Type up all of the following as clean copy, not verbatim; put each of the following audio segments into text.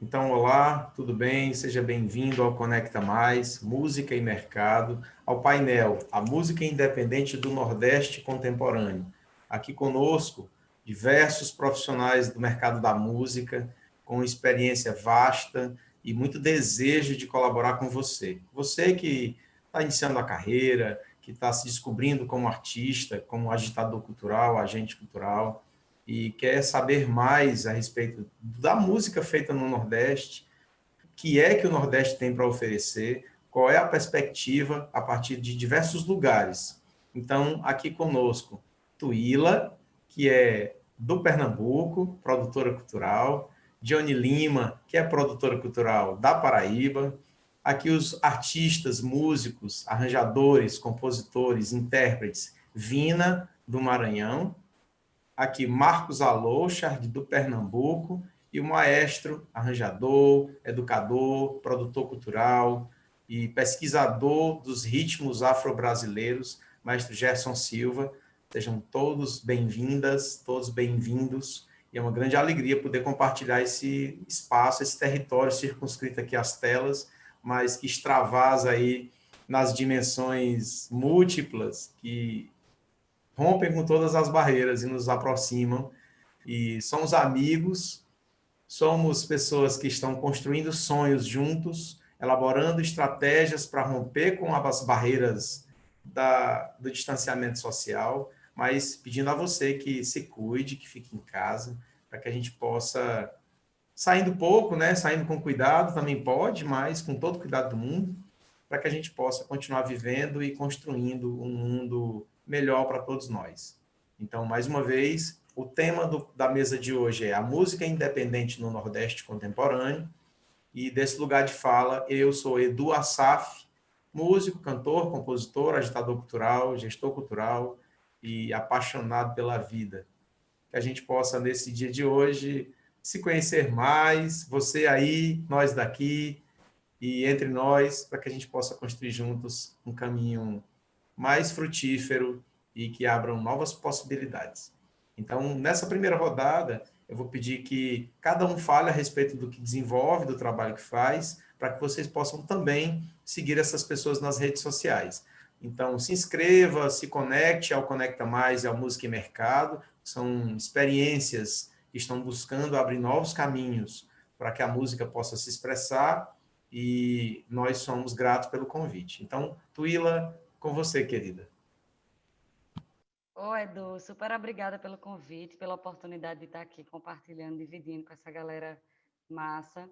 Então, olá, tudo bem? Seja bem-vindo ao Conecta Mais, Música e Mercado, ao painel A Música Independente do Nordeste Contemporâneo. Aqui conosco, diversos profissionais do mercado da música, com experiência vasta e muito desejo de colaborar com você. Você que está iniciando a carreira, que está se descobrindo como artista, como agitador cultural, agente cultural, e quer saber mais a respeito da música feita no Nordeste, o que é que o Nordeste tem para oferecer, qual é a perspectiva a partir de diversos lugares. Então, aqui conosco, Tuila, que é do Pernambuco, produtora cultural, Johnny Lima, que é produtora cultural da Paraíba, aqui os artistas, músicos, arranjadores, compositores, intérpretes, Vina, do Maranhão, aqui Marcos Alouchard, do Pernambuco, e o maestro, arranjador, educador, produtor cultural e pesquisador dos ritmos afro-brasileiros, maestro Gerson Silva. Sejam todos bem-vindas, todos bem-vindos, e é uma grande alegria poder compartilhar esse espaço, esse território circunscrito aqui às telas, mas que extravasa aí nas dimensões múltiplas que rompem com todas as barreiras e nos aproximam. E somos amigos, somos pessoas que estão construindo sonhos juntos, elaborando estratégias para romper com as barreiras do distanciamento social, mas pedindo a você que se cuide, que fique em casa, para que a gente possa, saindo pouco, né, saindo com cuidado, também pode, mas com todo o cuidado do mundo, para que a gente possa continuar vivendo e construindo um mundo melhor para todos nós. Então, mais uma vez, o tema da mesa de hoje é a música independente no Nordeste contemporâneo, e desse lugar de fala, eu sou Edu Assaf, músico, cantor, compositor, agitador cultural, gestor cultural e apaixonado pela vida. Que a gente possa, nesse dia de hoje, se conhecer mais, você aí, nós daqui, e entre nós, para que a gente possa construir juntos um caminho mais frutífero e que abram novas possibilidades. Então, nessa primeira rodada, eu vou pedir que cada um fale a respeito do que desenvolve, do trabalho que faz, para que vocês possam também seguir essas pessoas nas redes sociais. Então, se inscreva, se conecte ao Conecta Mais e ao Música e Mercado. São experiências que estão buscando abrir novos caminhos para que a música possa se expressar, e nós somos gratos pelo convite. Então, Tuila, com você, querida. Oi, Edu, super obrigada pelo convite, pela oportunidade de estar aqui compartilhando, dividindo com essa galera massa.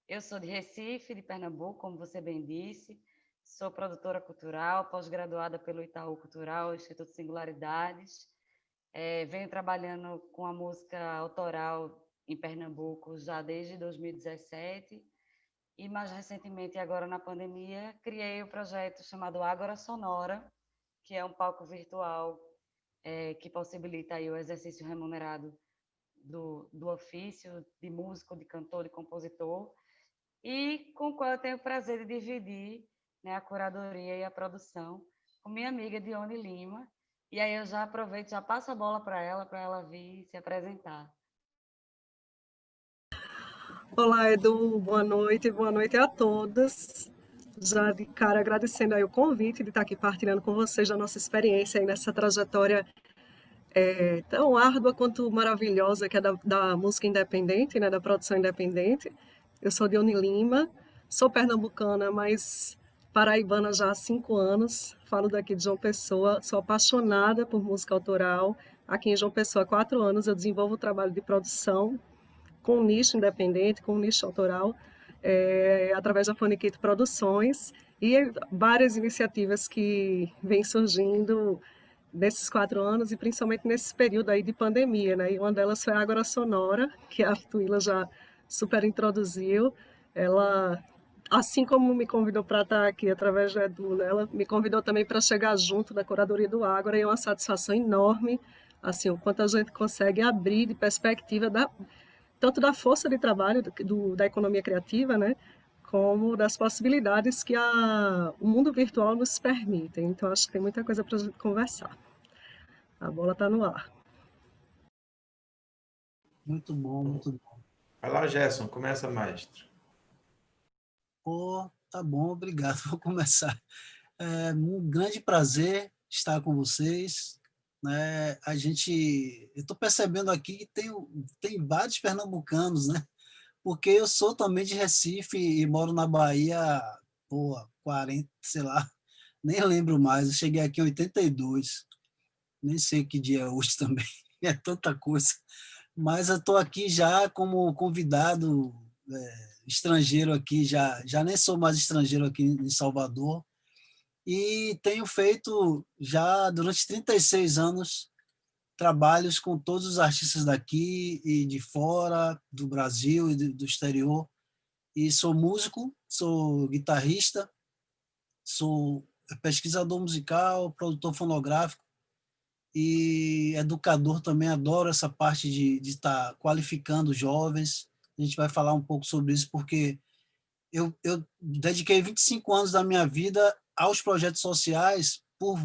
Eu sou de Recife, de Pernambuco, como você bem disse, sou produtora cultural, pós-graduada pelo Itaú Cultural, Instituto Singularidades. Venho trabalhando com a música autoral em Pernambuco já desde 2017 e, mais recentemente, agora na pandemia, criei o projeto chamado Ágora Sonora, que é um palco virtual que possibilita aí o exercício remunerado do ofício de músico, de cantor, de compositor, e com o qual eu tenho o prazer de dividir, né, a curadoria e a produção com minha amiga Dione Lima. E aí eu já aproveito, já passo a bola para ela vir se apresentar. Olá, Edu, boa noite a todos. Já de cara agradecendo aí o convite de estar aqui partilhando com vocês a nossa experiência aí nessa trajetória tão árdua quanto maravilhosa que é da música independente, né, da produção independente. Eu sou Dione Lima, sou pernambucana, mas paraibana já há 5 anos, falo daqui de João Pessoa, sou apaixonada por música autoral. Aqui em João Pessoa há 4 anos eu desenvolvo o trabalho de produção com um nicho independente, com um nicho autoral, através da Foniquito Produções, e várias iniciativas que vêm surgindo nesses 4 anos, e principalmente nesse período aí de pandemia, né? E uma delas foi a Agora Sonora, que a Tuila já super introduziu. Ela, assim como me convidou para estar aqui através do Edu, né? Ela me convidou também para chegar junto da curadoria do Ágora, e é uma satisfação enorme, assim, o quanto a gente consegue abrir de perspectiva tanto da força de trabalho da economia criativa, né, como das possibilidades que o mundo virtual nos permite. Então, acho que tem muita coisa para a gente conversar. A bola está no ar. Muito bom, muito bom. Vai lá, Gerson, começa, mestre. Pô, tá bom, obrigado. Vou começar. É um grande prazer estar com vocês, né? Eu estou percebendo aqui que tem vários pernambucanos, né? Porque eu sou também de Recife e moro na Bahia, pô, 40, sei lá, nem lembro mais. Eu cheguei aqui em 82, nem sei que dia é hoje também, é tanta coisa. Mas eu estou aqui já como convidado estrangeiro aqui, já nem sou mais estrangeiro aqui em Salvador, e tenho feito já durante 36 anos trabalhos com todos os artistas daqui e de fora, do Brasil e do exterior. E sou músico, sou guitarrista, sou pesquisador musical, produtor fonográfico e educador também. Adoro essa parte de estar qualificando jovens. A gente vai falar um pouco sobre isso, porque eu dediquei 25 anos da minha vida aos projetos sociais por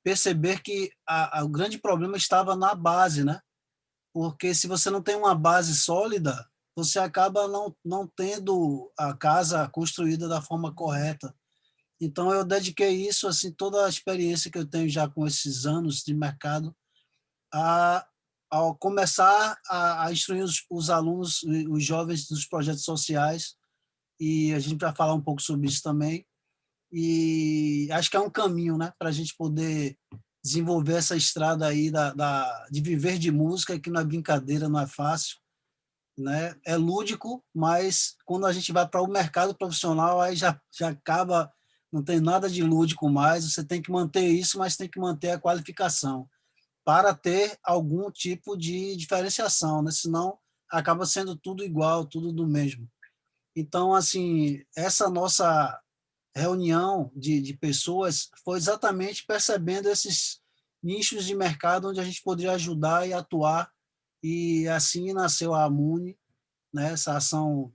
perceber que o grande problema estava na base, né? Porque se você não tem uma base sólida, você acaba não tendo a casa construída da forma correta. Então, eu dediquei isso, assim, toda a experiência que eu tenho já com esses anos de mercado, a, ao começar a instruir os alunos, os jovens dos projetos sociais, e a gente vai falar um pouco sobre isso também. E acho que é um caminho, né, para a gente poder desenvolver essa estrada aí de viver de música, que não é brincadeira, não é fácil, né? É lúdico, mas quando a gente vai para o mercado profissional, aí já acaba, não tem nada de lúdico mais, você tem que manter isso, mas tem que manter a qualificação para ter algum tipo de diferenciação, né? Senão acaba sendo tudo igual, tudo do mesmo. Então, assim, essa nossa reunião de pessoas foi exatamente percebendo esses nichos de mercado onde a gente poderia ajudar e atuar, e assim nasceu a Amune, né, essa ação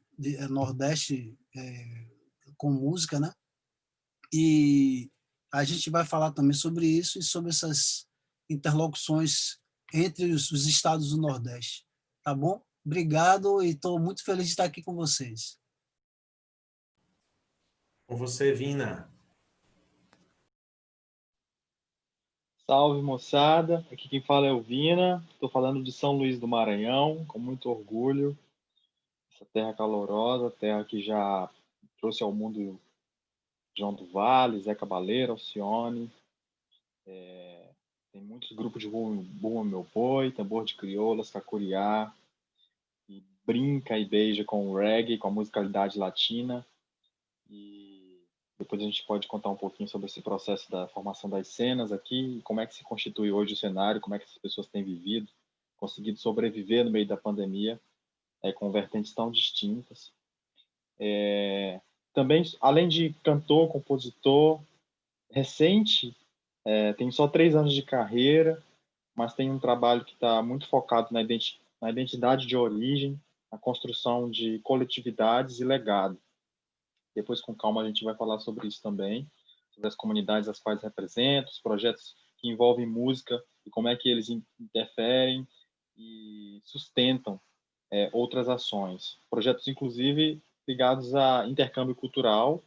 Nordeste com música, né? E a gente vai falar também sobre isso e sobre essas interlocuções entre os estados do Nordeste. Tá bom? Obrigado e estou muito feliz de estar aqui com vocês. Com você, Vina. Salve, moçada. Aqui quem fala é o Vina. Estou falando de São Luís do Maranhão, com muito orgulho. Essa terra calorosa, terra que já trouxe ao mundo João do Vale, Zé Cabaleiro, Alcione. Tem muitos grupos de Bumba Meu Boi, Tambor de Crioulas, Cacuriá, e brinca e beija com o reggae, com a musicalidade latina. E depois a gente pode contar um pouquinho sobre esse processo da formação das cenas aqui, como é que se constitui hoje o cenário, como é que essas pessoas têm vivido, conseguido sobreviver no meio da pandemia, com vertentes tão distintas. Também, além de cantor, compositor, recente, tem só 3 anos de carreira, mas tem um trabalho que está muito focado na identidade de origem, na construção de coletividades e legado. Depois, com calma, a gente vai falar sobre isso também, sobre as comunidades às quais represento, os projetos que envolvem música e como é que eles interferem e sustentam outras ações. Projetos, inclusive, ligados a intercâmbio cultural.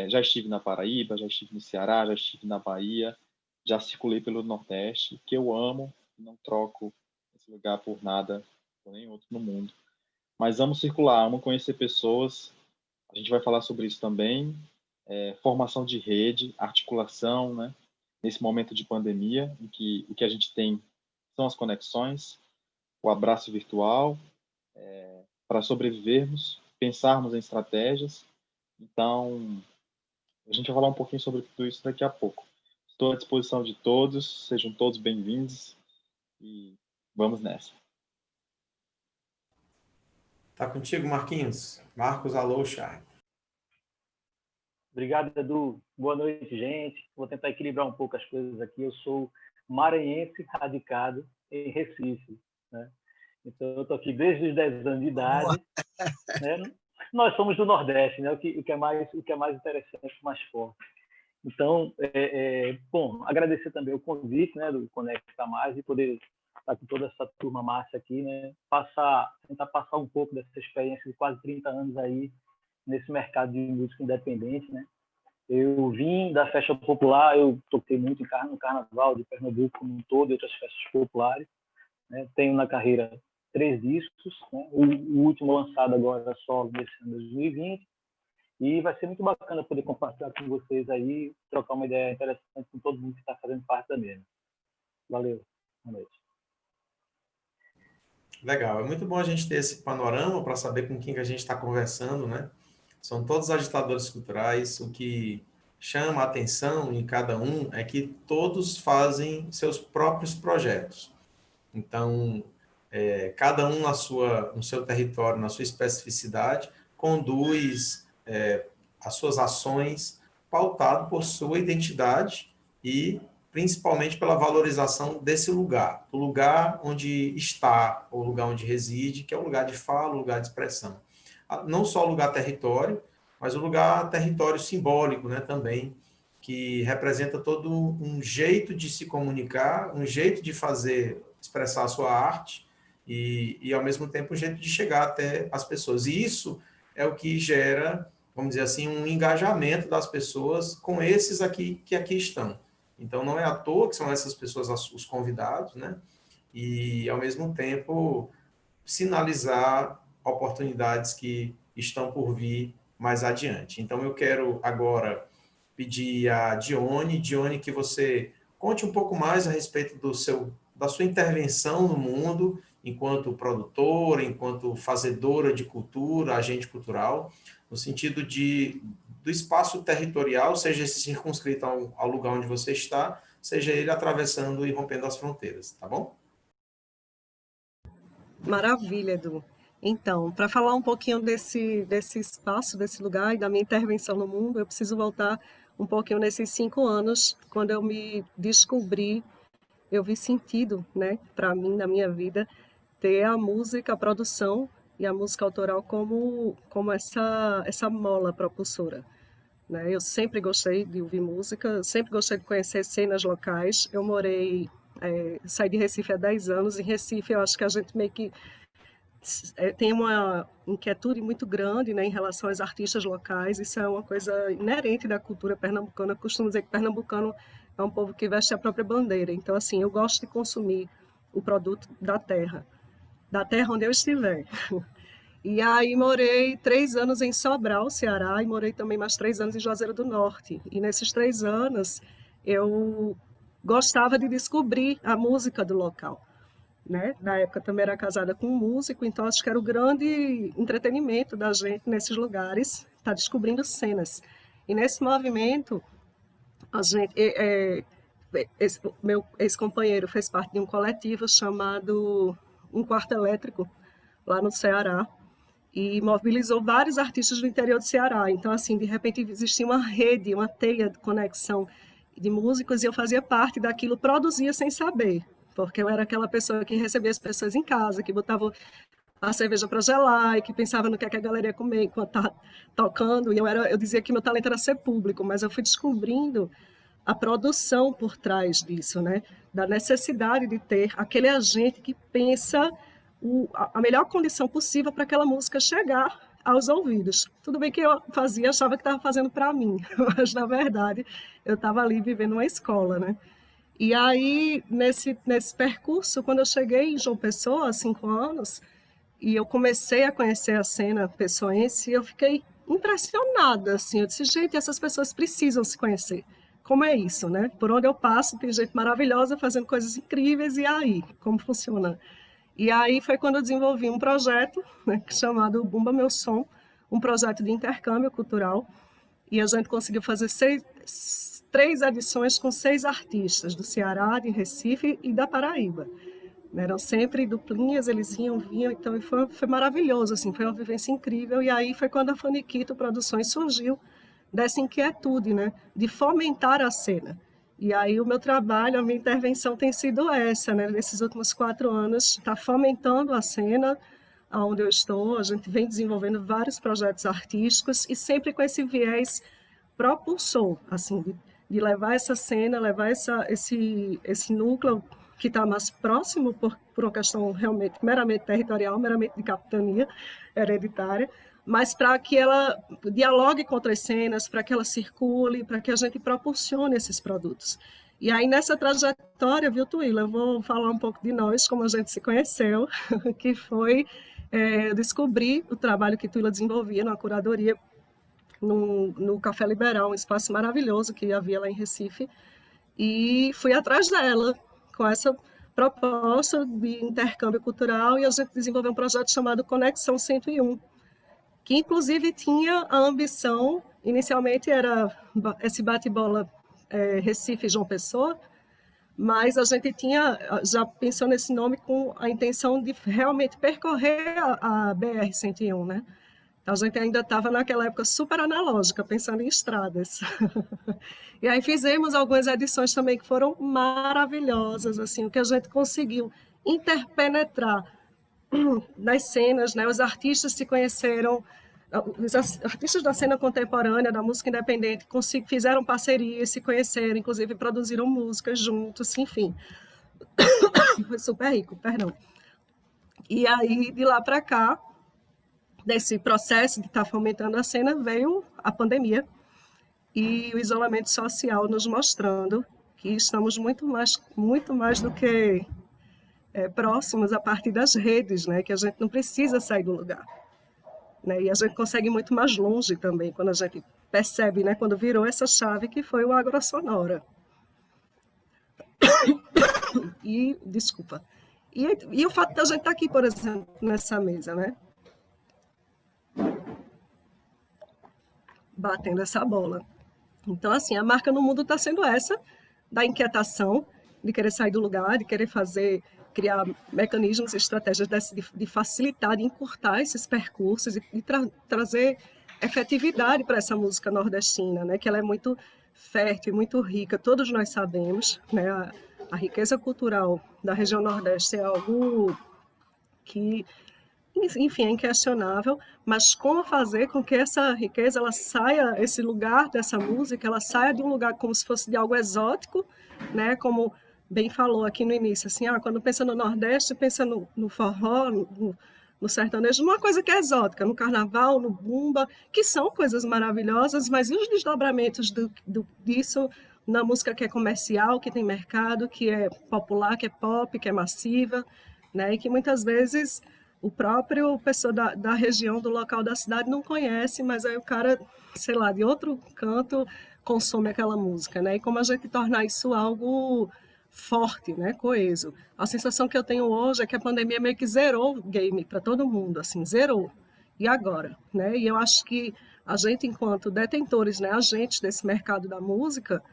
Já estive na Paraíba, já estive no Ceará, já estive na Bahia, já circulei pelo Nordeste, que eu amo, não troco esse lugar por nada, por nenhum outro no mundo. Mas amo circular, amo conhecer pessoas. A gente vai falar sobre isso também. Formação de rede, articulação, né? Nesse momento de pandemia, em que o que a gente tem são as conexões, o abraço virtual, para sobrevivermos, pensarmos em estratégias. Então, a gente vai falar um pouquinho sobre tudo isso daqui a pouco. Estou à disposição de todos, sejam todos bem-vindos e vamos nessa. Tá contigo, Marquinhos? Marcos Aloucha. Obrigado, Edu. Boa noite, gente. Vou tentar equilibrar um pouco as coisas aqui. Eu sou maranhense radicado em Recife, né? Então, eu estou aqui desde os 10 anos de idade. Né? Nós somos do Nordeste, né? O que é mais interessante, mais forte. Então, bom, agradecer também o convite, né, do Conecta Mais, e poder estar com toda essa turma massa aqui, né? Tentar passar um pouco dessa experiência de quase 30 anos aí nesse mercado de música independente, né? Eu vim da festa popular, eu toquei muito no Carnaval de Pernambuco como um todo e outras festas populares, né? Tenho na carreira 3 discos, né? O último lançado agora solo nesse ano de 2020, e vai ser muito bacana poder compartilhar com vocês aí, trocar uma ideia interessante com todo mundo que está fazendo parte da mesma. Valeu, boa noite. Legal, é muito bom a gente ter esse panorama para saber com quem que a gente está conversando, né? São todos agitadores culturais, o que chama a atenção em cada um é que todos fazem seus próprios projetos. Então, cada um no seu território, na sua especificidade, conduz as suas ações pautado por sua identidade e principalmente pela valorização desse lugar, do lugar onde está, ou lugar onde reside, que é o lugar de fala, o lugar de expressão. Não só o lugar território, mas o lugar território simbólico, né, também, que representa todo um jeito de se comunicar, um jeito de expressar a sua arte e ao mesmo tempo, um jeito de chegar até as pessoas. E isso é o que gera, vamos dizer assim, um engajamento das pessoas com esses aqui que aqui estão. Então, não é à toa que são essas pessoas os convidados, né? E, ao mesmo tempo, sinalizar oportunidades que estão por vir mais adiante. Então, eu quero agora pedir a Dione, que você conte um pouco mais a respeito da sua intervenção no mundo, enquanto produtora, enquanto fazedora de cultura, agente cultural, no sentido do espaço territorial, seja esse circunscrito ao lugar onde você está, seja ele atravessando e rompendo as fronteiras, tá bom? Maravilha, Edu. Então, para falar um pouquinho desse espaço, desse lugar e da minha intervenção no mundo, eu preciso voltar um pouquinho nesses 5 anos, quando eu me descobri, eu vi sentido, né, para mim, na minha vida, ter a música, a produção e a música autoral como essa mola propulsora. Né? Eu sempre gostei de ouvir música, sempre gostei de conhecer cenas locais. Eu saí de Recife há 10 anos. Em Recife, eu acho que a gente meio que tem uma inquietude muito grande, né, em relação aos artistas locais. Isso é uma coisa inerente da cultura pernambucana. Eu costumo dizer que pernambucano é um povo que veste a própria bandeira. Então, assim, eu gosto de consumir o produto da terra onde eu estiver. E aí morei 3 anos em Sobral, Ceará, e morei também mais 3 anos em Juazeiro do Norte. E nesses 3 anos eu gostava de descobrir a música do local. Né? Na época também era casada com um músico, então acho que era o grande entretenimento da gente nesses lugares, tá descobrindo cenas. E nesse movimento, meu ex-companheiro fez parte de um coletivo chamado Um Quarto Elétrico, lá no Ceará, e mobilizou vários artistas do interior do Ceará. Então, assim, de repente existia uma rede, uma teia de conexão de músicos, e eu fazia parte daquilo, produzia sem saber, porque eu era aquela pessoa que recebia as pessoas em casa, que botava a cerveja para gelar e que pensava no que a galera ia comer enquanto estava tocando. E eu dizia que meu talento era ser público, mas eu fui descobrindo a produção por trás disso, né? Da necessidade de ter aquele agente que pensa a melhor condição possível para aquela música chegar aos ouvidos. Tudo bem que eu achava que estava fazendo para mim, mas na verdade eu estava ali vivendo uma escola, né? E aí, nesse percurso, quando eu cheguei em João Pessoa, há 5 anos, e eu comecei a conhecer a cena pessoense, eu fiquei impressionada, assim, eu disse, gente, essas pessoas precisam se conhecer. Como é isso, né? Por onde eu passo, tem gente maravilhosa fazendo coisas incríveis, e aí, como funciona? E aí foi quando eu desenvolvi um projeto, né, chamado Bumba Meu Som, um projeto de intercâmbio cultural, e a gente conseguiu fazer 3 edições com 6 artistas do Ceará, de Recife e da Paraíba. Eram sempre duplinhas, eles vinham, então foi maravilhoso, assim, foi uma vivência incrível. E aí foi quando a Faniquito Produções surgiu dessa inquietude, né, de fomentar a cena. E aí o meu trabalho, a minha intervenção tem sido essa, né, nesses últimos 4 anos, está fomentando a cena onde eu estou. A gente vem desenvolvendo vários projetos artísticos e sempre com esse viés propulsor, assim, de levar essa cena, levar esse núcleo que está mais próximo, por uma questão realmente meramente territorial, meramente de capitania hereditária, mas para que ela dialogue com outras cenas, para que ela circule, para que a gente proporcione esses produtos. E aí, nessa trajetória, viu, Tuíla, eu vou falar um pouco de nós, como a gente se conheceu, que foi descobrir o trabalho que Tuíla desenvolvia na curadoria no Café Liberal, um espaço maravilhoso que havia lá em Recife, e fui atrás dela com essa proposta de intercâmbio cultural, e a gente desenvolveu um projeto chamado Conexão 101, que inclusive tinha a ambição, inicialmente era esse bate-bola Recife-João Pessoa, mas a gente já pensou nesse nome com a intenção de realmente percorrer a BR-101, né? Então, a gente ainda estava naquela época super analógica, pensando em estradas. E aí fizemos algumas edições também que foram maravilhosas, assim, o que a gente conseguiu interpenetrar nas cenas, né? Os artistas se conheceram, os artistas da cena contemporânea, da música independente, fizeram parcerias, se conheceram, inclusive produziram músicas juntos, enfim. Foi super rico, perdão. E aí, de lá para cá, desse processo de estar fomentando a cena, veio a pandemia e o isolamento social nos mostrando que estamos muito mais do que próximos a partir das redes, né? Que a gente não precisa sair do lugar. Né? E a gente consegue ir muito mais longe também, quando a gente percebe, né? Quando virou essa chave que foi o Agrosonora. Desculpa. E o fato de a gente estar aqui, por exemplo, nessa mesa, né? Batendo essa bola. Então, assim, a marca no mundo está sendo essa, da inquietação, de querer sair do lugar, de querer criar mecanismos e estratégias de facilitar, de encurtar esses percursos e trazer efetividade para essa música nordestina, né? Que ela é muito fértil, muito rica, todos nós sabemos, né? A riqueza cultural da região Nordeste é algo que, enfim, é inquestionável, mas como fazer com que essa riqueza, ela saia, esse lugar dessa música, ela saia de um lugar como se fosse de algo exótico, né? Como bem falou aqui no início, assim, quando pensa no Nordeste, pensa no forró, no sertanejo, numa coisa que é exótica, no carnaval, no bumba, que são coisas maravilhosas, mas e os desdobramentos disso na música que é comercial, que tem mercado, que é popular, que é pop, que é massiva, né? E que muitas vezes o próprio pessoa da região, do local da cidade não conhece, mas aí o cara, sei lá, de outro canto consome aquela música, né? E como a gente tornar isso algo forte, né, coeso. A sensação que eu tenho hoje é que a pandemia meio que zerou o game para todo mundo, assim, zerou. E agora, né? E eu acho que a gente, enquanto detentores, né, agentes desse mercado da música,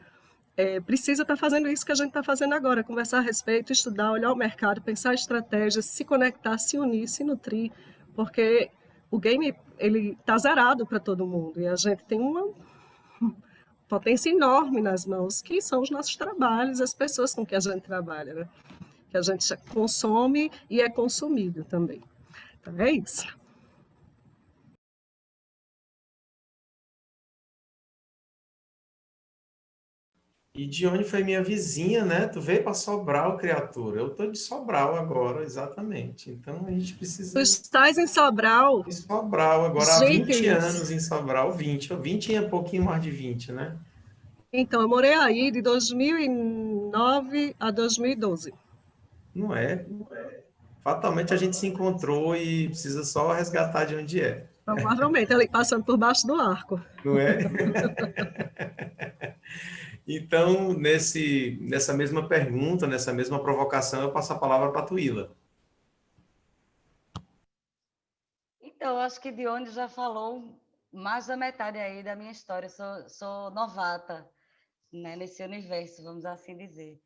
precisa estar fazendo isso que a gente está fazendo agora, conversar a respeito, estudar, olhar o mercado, pensar estratégias, se conectar, se unir, se nutrir, porque o game ele está zerado para todo mundo e a gente tem uma potência enorme nas mãos, que são os nossos trabalhos, as pessoas com que a gente trabalha, né? Que a gente consome e é consumido também. Então, é isso. E Dione foi minha vizinha, né? Tu veio para Sobral, criatura. Eu tô de Sobral agora, exatamente. Então a gente Tu precisa estás em Sobral? em Sobral agora há Gente, 20 anos em Sobral, 20. 20 é um pouquinho mais de 20, né? então, eu morei aí de 2009 a 2012. Não é? Fatalmente a gente se encontrou e precisa só resgatar de onde é, Provavelmente, ali passando por baixo do arco. não é? Então, nessa mesma pergunta, nessa mesma provocação, eu passo a palavra para a Tuíla. Então, acho que Dione já falou mais da metade aí da minha história. Sou novata, né, nesse universo, vamos assim dizer.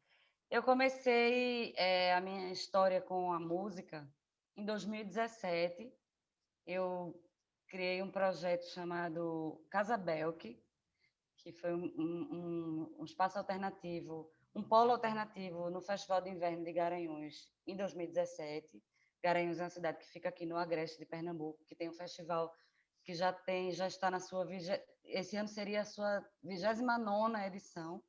Eu comecei a minha história com a música em 2017. Eu criei um projeto chamado Casa Belk, que foi um espaço alternativo, um polo alternativo no Festival de Inverno de Garanhuns, em 2017. Garanhuns é uma cidade que fica aqui no agreste de Pernambuco, que tem um festival que já está na sua esse ano seria a sua 29ª edição,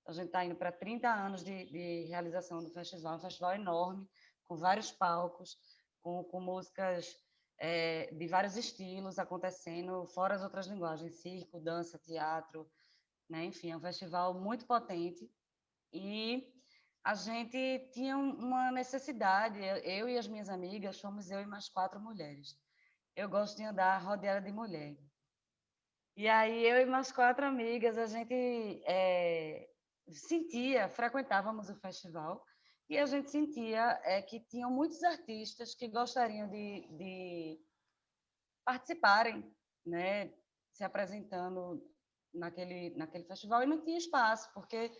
A gente está indo para 30 anos de realização do festival, um festival enorme, com vários palcos, com músicas de vários estilos acontecendo, fora as outras linguagens, circo, dança, teatro, né? Enfim, é um festival muito potente. E a gente tinha uma necessidade, eu e as minhas amigas, fomos eu e mais 4 mulheres. Eu gosto de andar rodeada de mulher. E aí, eu e mais 4 amigas, a gente frequentávamos o festival, e a gente sentia que tinham muitos artistas que gostariam de participarem, né, se apresentando naquele festival, e não tinha espaço, porque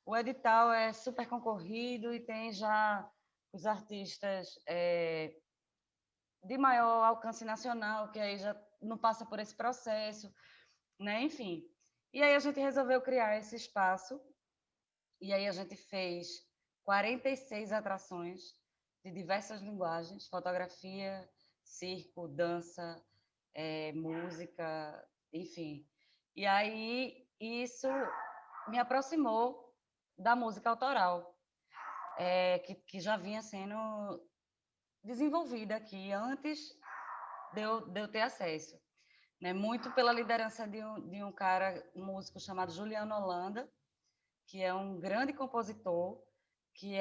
o edital é super concorrido e tem já os artistas de maior alcance nacional, que aí já não passa por esse processo, né? Enfim. E aí a gente resolveu criar esse espaço, e aí a gente fez 46 atrações de diversas linguagens, fotografia, circo, dança, música, enfim. E aí isso me aproximou da música autoral, que já vinha sendo desenvolvida aqui antes de eu ter acesso, né? Muito pela liderança de um cara, um músico chamado Juliano Holanda, que é um grande compositor, que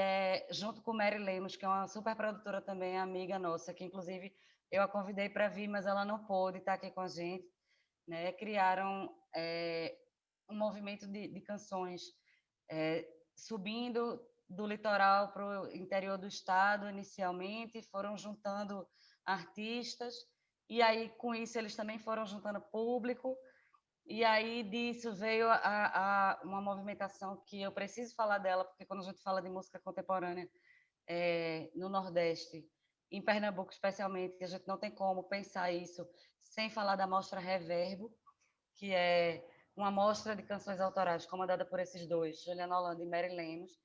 junto com Mary Lemos, que é uma super produtora também, amiga nossa, que inclusive eu a convidei para vir, mas ela não pôde estar aqui com a gente, né? Criaram um movimento de canções subindo do litoral para o interior do estado, inicialmente, foram juntando artistas, e aí, com isso, eles também foram juntando público, e aí disso veio uma movimentação que eu preciso falar dela, porque quando a gente fala de música contemporânea no Nordeste, em Pernambuco especialmente, a gente não tem como pensar isso sem falar da Mostra Reverbo, que é uma mostra de canções autorais comandada por esses dois, Juliano Holanda e Mary Lemos,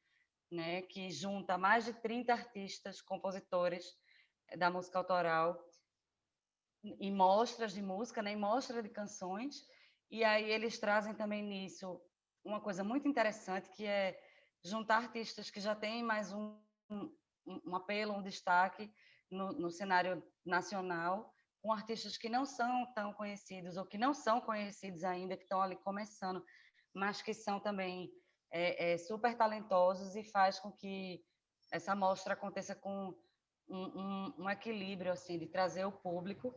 né, que junta mais de 30 artistas, compositores da música autoral em mostras de música, né, em mostra de canções, e aí eles trazem também nisso uma coisa muito interessante, que é juntar artistas que já têm mais um apelo, um destaque no cenário nacional, com artistas que não são tão conhecidos, ou que não são conhecidos ainda, que estão ali começando, mas que são também super talentosos, e faz com que essa mostra aconteça com um equilíbrio assim de trazer o público.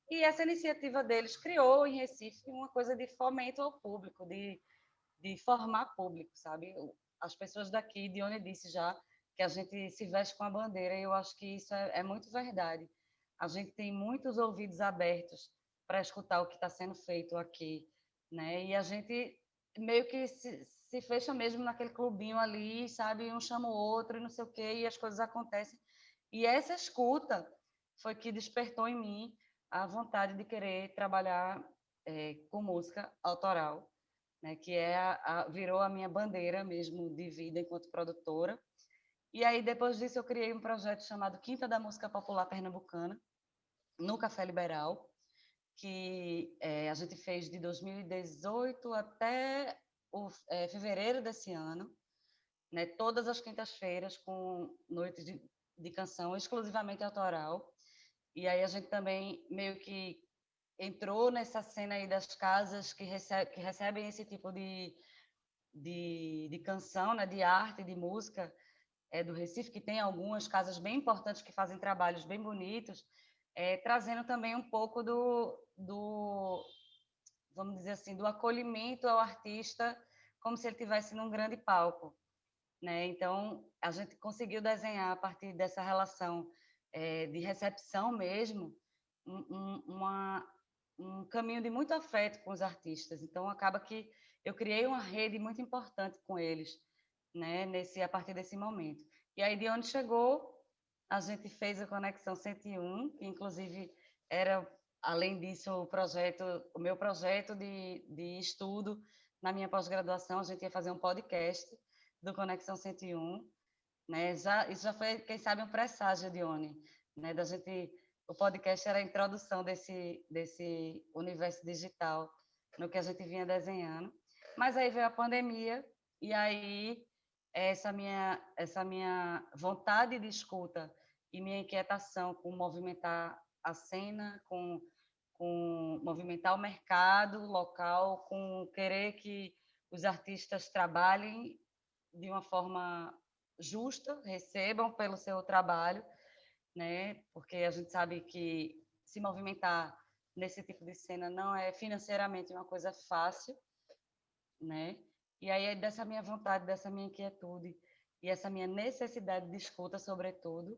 E essa iniciativa deles criou em Recife uma coisa de fomento ao público, de formar público, sabe? As pessoas daqui, Dione disse já, que a gente se veste com a bandeira, e eu acho que isso é muito verdade. A gente tem muitos ouvidos abertos para escutar o que está sendo feito aqui, né? E a gente meio que se fecha mesmo naquele clubinho ali, sabe? Um chama o outro e não sei o quê, e as coisas acontecem. E essa escuta foi que despertou em mim a vontade de querer trabalhar com música autoral, né? Que virou a minha bandeira mesmo de vida enquanto produtora. E aí, depois disso, eu criei um projeto chamado Quinta da Música Popular Pernambucana, no Café Liberal, que a gente fez de 2018 até fevereiro desse ano, né? Todas as quintas-feiras, com noites de canção exclusivamente autoral. E aí a gente também meio que entrou nessa cena aí das casas que recebem esse tipo de canção, né? De arte, de música, do Recife, que tem algumas casas bem importantes que fazem trabalhos bem bonitos, trazendo também um pouco vamos dizer assim, do acolhimento ao artista, como se ele estivesse num grande palco, né? Então, a gente conseguiu desenhar, a partir dessa relação de recepção mesmo, um caminho de muito afeto com os artistas. Então, acaba que eu criei uma rede muito importante com eles, né? A partir desse momento. E aí, de onde chegou, a gente fez a Conexão 101, que inclusive era, além disso, o meu projeto de estudo na minha pós-graduação. A gente ia fazer um podcast do Conexão 101, né? Isso já foi, quem sabe, um presságio, Dione, né? O podcast era a introdução desse universo digital no que a gente vinha desenhando. Mas aí veio a pandemia E aí, essa minha vontade de escuta e minha inquietação com movimentar a cena, com movimentar o mercado local, com querer que os artistas trabalhem de uma forma justa, recebam pelo seu trabalho, né? Porque a gente sabe que se movimentar nesse tipo de cena não é financeiramente uma coisa fácil, né? E aí é dessa minha vontade, dessa minha inquietude e essa minha necessidade de escuta, sobretudo,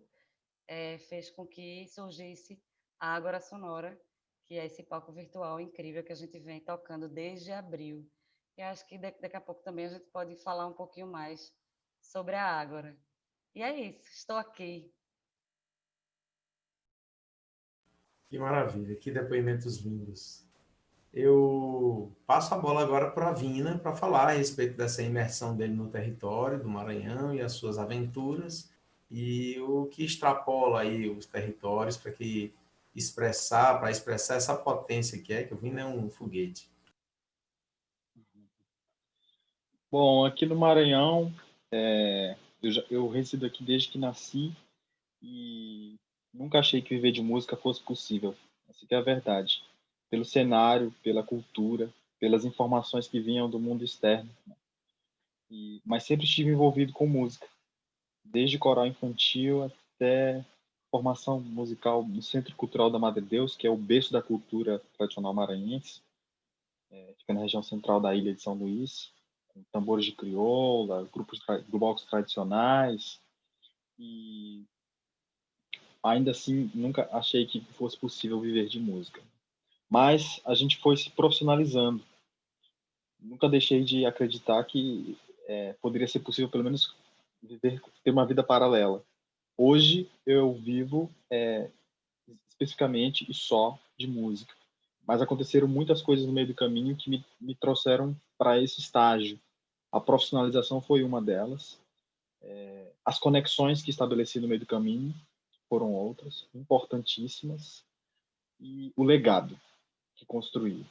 fez com que surgisse a Ágora Sonora, que é esse palco virtual incrível que a gente vem tocando desde abril. E acho que daqui a pouco também a gente pode falar um pouquinho mais sobre a Ágora. E é isso, estou aqui. Que maravilha, que depoimentos lindos. Eu passo a bola agora para a Vina para falar a respeito dessa imersão dele no território do Maranhão e as suas aventuras e o que extrapola aí os territórios para expressar essa potência que o Vina é um foguete. Bom, aqui no Maranhão, eu resido aqui desde que nasci e nunca achei que viver de música fosse possível. Essa que é a verdade. Pelo cenário, pela cultura, pelas informações que vinham do mundo externo. Mas sempre estive envolvido com música, desde coral infantil até formação musical no Centro Cultural da Madre Deus, que é o berço da cultura tradicional maranhense, fica na região central da ilha de São Luís, com tambores de crioula, blocos tradicionais, e ainda assim nunca achei que fosse possível viver de música. Mas a gente foi se profissionalizando. Nunca deixei de acreditar que poderia ser possível pelo menos ter uma vida paralela. Hoje eu vivo especificamente e só de música. Mas aconteceram muitas coisas no meio do caminho que me trouxeram para esse estágio. A profissionalização foi uma delas. As conexões que estabeleci no meio do caminho foram outras, importantíssimas. E o legado que construí.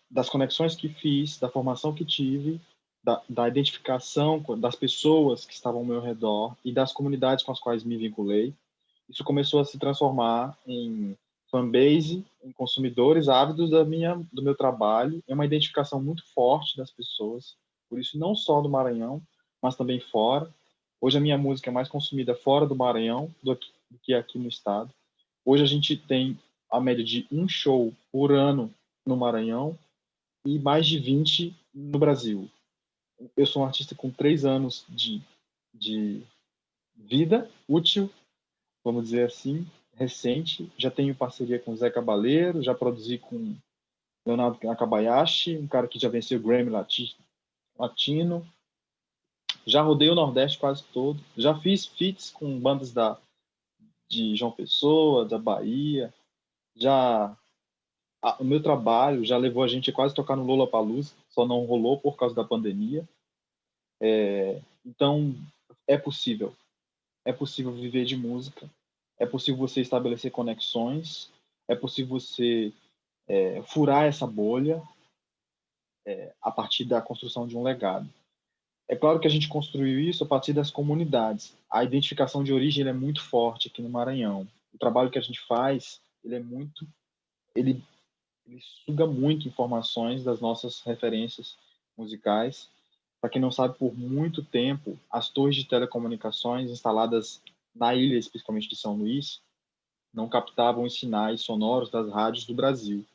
Das conexões que fiz, da formação que tive, da identificação das pessoas que estavam ao meu redor e das comunidades com as quais me vinculei, isso começou a se transformar em fanbase, em consumidores ávidos do meu trabalho, em uma identificação muito forte das pessoas, por isso não só do Maranhão, mas também fora. Hoje a minha música é mais consumida fora do Maranhão do que aqui no estado. Hoje a gente tem a média de um show por ano no Maranhão e mais de 20 no Brasil. Eu sou um artista com 3 anos de vida útil, vamos dizer assim, recente. Já tenho parceria com Zé Cabaleiro, já produzi com Leonardo Nakabayashi, um cara que já venceu o Grammy Latino. Já rodei o Nordeste quase todo. Já fiz feats com bandas de João Pessoa, da Bahia. O meu trabalho já levou a gente a quase tocar no Lollapalooza, só não rolou por causa da pandemia. Então, é possível. É possível viver de música. É possível você estabelecer conexões. É possível você furar essa bolha a partir da construção de um legado. É claro que a gente construiu isso a partir das comunidades. A identificação de origem é muito forte aqui no Maranhão. O trabalho que a gente faz, ele suga muito informações das nossas referências musicais. Para quem não sabe, por muito tempo, as torres de telecomunicações instaladas na ilha, especificamente de São Luís, não captavam os sinais sonoros das rádios do Brasil.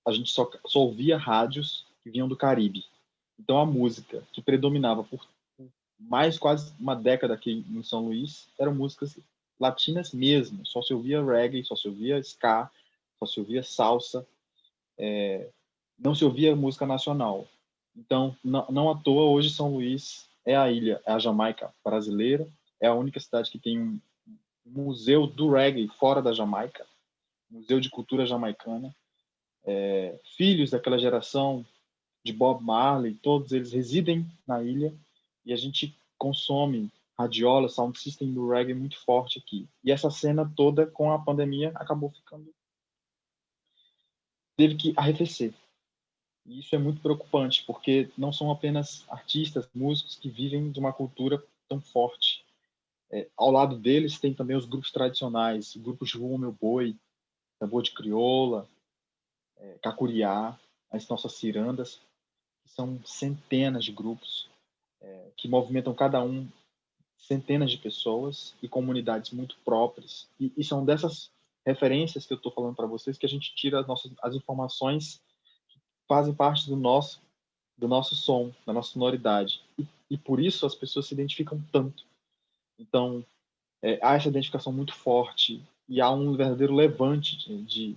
A gente só ouvia rádios que vinham do Caribe. Então, a música que predominava por mais quase uma década aqui em São Luís eram músicas latinas mesmo. Só se ouvia reggae, só se ouvia ska, só se ouvia salsa. Não se ouvia música nacional. Então, não à toa, hoje São Luís é a ilha, é a Jamaica brasileira, é a única cidade que tem um museu do reggae fora da Jamaica, museu de cultura jamaicana. Filhos daquela geração de Bob Marley, todos eles residem na ilha e a gente consome radiola, sound system do reggae muito forte aqui. E essa cena toda, com a pandemia, acabou ficando... Teve que arrefecer. E isso é muito preocupante, porque não são apenas artistas, músicos que vivem de uma cultura tão forte. Ao lado deles tem também os grupos tradicionais, grupos de Rua Meu Boi, Tambor de Crioula, Cacuriá, as nossas cirandas, que são centenas de grupos que movimentam cada um centenas de pessoas e comunidades muito próprias. E são dessas referências que eu estou falando para vocês que a gente tira as informações que fazem parte do nosso som, da nossa sonoridade. E por isso as pessoas se identificam tanto. Então, há essa identificação muito forte e há um verdadeiro levante de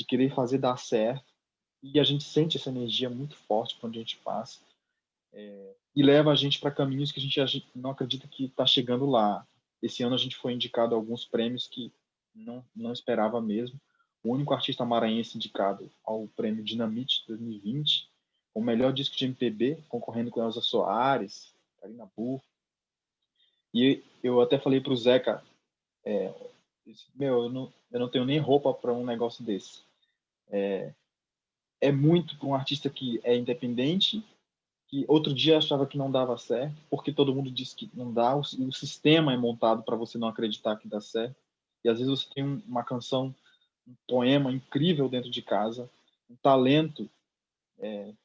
querer fazer dar certo. E a gente sente essa energia muito forte quando a gente passa. E leva a gente para caminhos que a gente não acredita que está chegando lá. Esse ano a gente foi indicado a alguns prêmios que não esperava mesmo. O único artista maranhense indicado ao prêmio Dinamite 2020, o melhor disco de MPB, concorrendo com Elza Soares, Karina Burr. E eu até falei para o Zeca, eu não tenho nem roupa para um negócio desse. É muito para um artista que é independente, que outro dia achava que não dava certo, porque todo mundo disse que não dá, o sistema é montado para você não acreditar que dá certo. E às vezes você tem uma canção, um poema incrível dentro de casa, um talento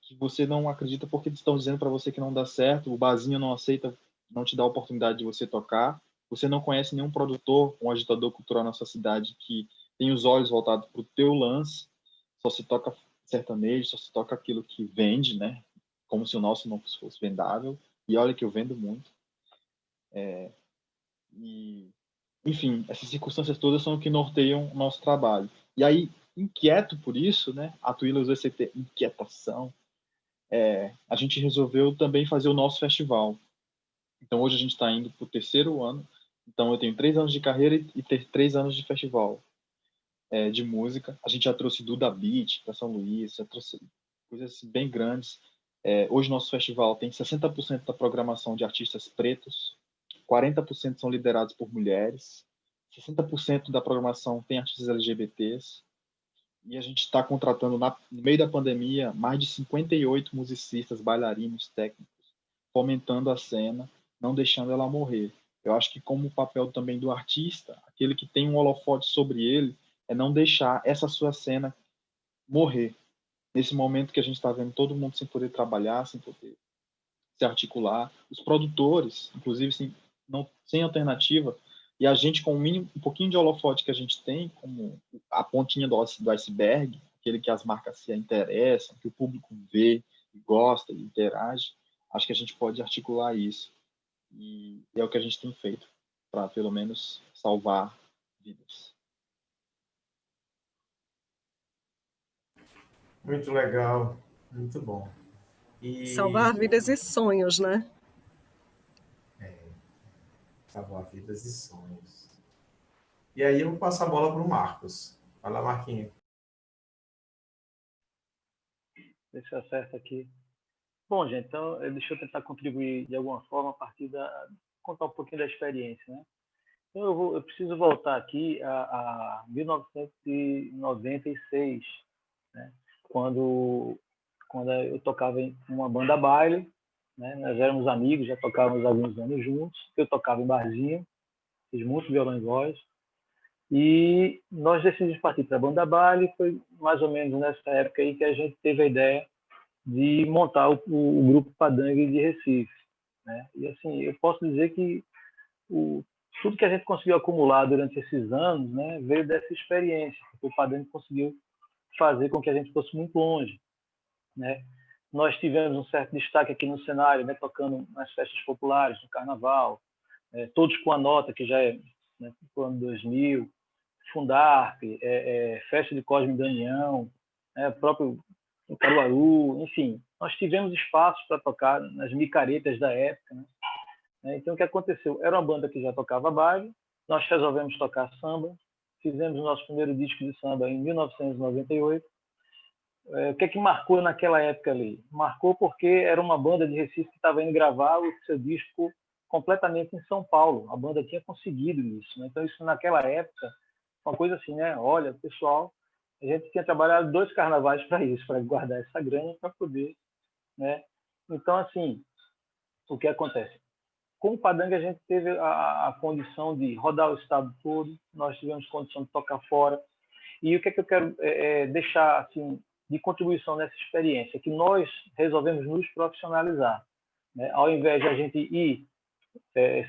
que você não acredita porque eles estão dizendo para você que não dá certo, o barzinho não aceita, não te dá a oportunidade de você tocar, você não conhece nenhum produtor, um agitador cultural na sua cidade que tem os olhos voltados para o teu lance, só se toca sertanejo, só se toca aquilo que vende, né? Como se o nosso não fosse vendável, e olha que eu vendo muito. E, enfim, essas circunstâncias todas são o que norteiam o nosso trabalho. E aí, inquieto por isso, né? A Twila usou esse termo, inquietação, a gente resolveu também fazer o nosso festival. Então, hoje a gente está indo para o terceiro ano. Então, eu tenho 3 anos de carreira e 3 anos de festival de música. A gente já trouxe Duda Beat para São Luís, já trouxe coisas bem grandes. Hoje, nosso festival tem 60% da programação de artistas pretos, 40% são liderados por mulheres, 60% da programação tem artistas LGBTs, e a gente está contratando, no meio da pandemia, mais de 58 musicistas, bailarinos, técnicos, fomentando a cena, não deixando ela morrer. Eu acho que como o papel também do artista, aquele que tem um holofote sobre ele, é não deixar essa sua cena morrer. Nesse momento que a gente está vendo todo mundo sem poder trabalhar, sem poder se articular, os produtores, inclusive, sem alternativa, e a gente com um pouquinho de holofote que a gente tem, como a pontinha do iceberg, aquele que as marcas se interessam, que o público vê, gosta e interage, acho que a gente pode articular isso. E é o que a gente tem feito, para pelo menos salvar vidas. Muito legal, muito bom. E Salvar vidas e sonhos, né? salvar vidas e sonhos. E aí eu vou passar a bola para o Marcos. Vai lá, Marquinhos. Deixa eu acertar aqui. Bom, gente, então deixa eu tentar contribuir de alguma forma a partir contar um pouquinho da experiência, né? Então eu preciso voltar aqui a 1996, né? Quando eu tocava em uma banda baile, né? Nós éramos amigos, já tocávamos alguns anos juntos. Eu tocava em barzinho, fiz muito violão e voz. E nós decidimos partir para a banda baile. Foi mais ou menos nessa época aí que a gente teve a ideia de montar o grupo Padangue de Recife, né? E assim, eu posso dizer que tudo que a gente conseguiu acumular durante esses anos, né, veio dessa experiência. O Padangue conseguiu fazer com que a gente fosse muito longe, né? Nós tivemos um certo destaque aqui no cenário, né, tocando nas festas populares, no Carnaval, todos com a nota que já é, né, do ano 2000, Fundarp, Festa de Cosme e Damião, próprio em Caruaru, enfim, nós tivemos espaços para tocar nas micaretas da época, né? Então, o que aconteceu? Era uma banda que já tocava baile, nós resolvemos tocar samba, fizemos o nosso primeiro disco de samba em 1998. O que marcou naquela época ali? Marcou porque era uma banda de Recife que estava indo gravar o seu disco completamente em São Paulo. A banda tinha conseguido isso, né? Então, isso naquela época, uma coisa assim, né? Olha, pessoal, A gente tinha trabalhado 2 carnavais para isso, para guardar essa grana para poder, né? Então, assim, o que acontece? Com o Padang, a gente teve a condição de rodar o estado todo, nós tivemos condição de tocar fora. E o que é que eu quero deixar assim, de contribuição nessa experiência? Que nós resolvemos nos profissionalizar, né? Ao invés de a gente ir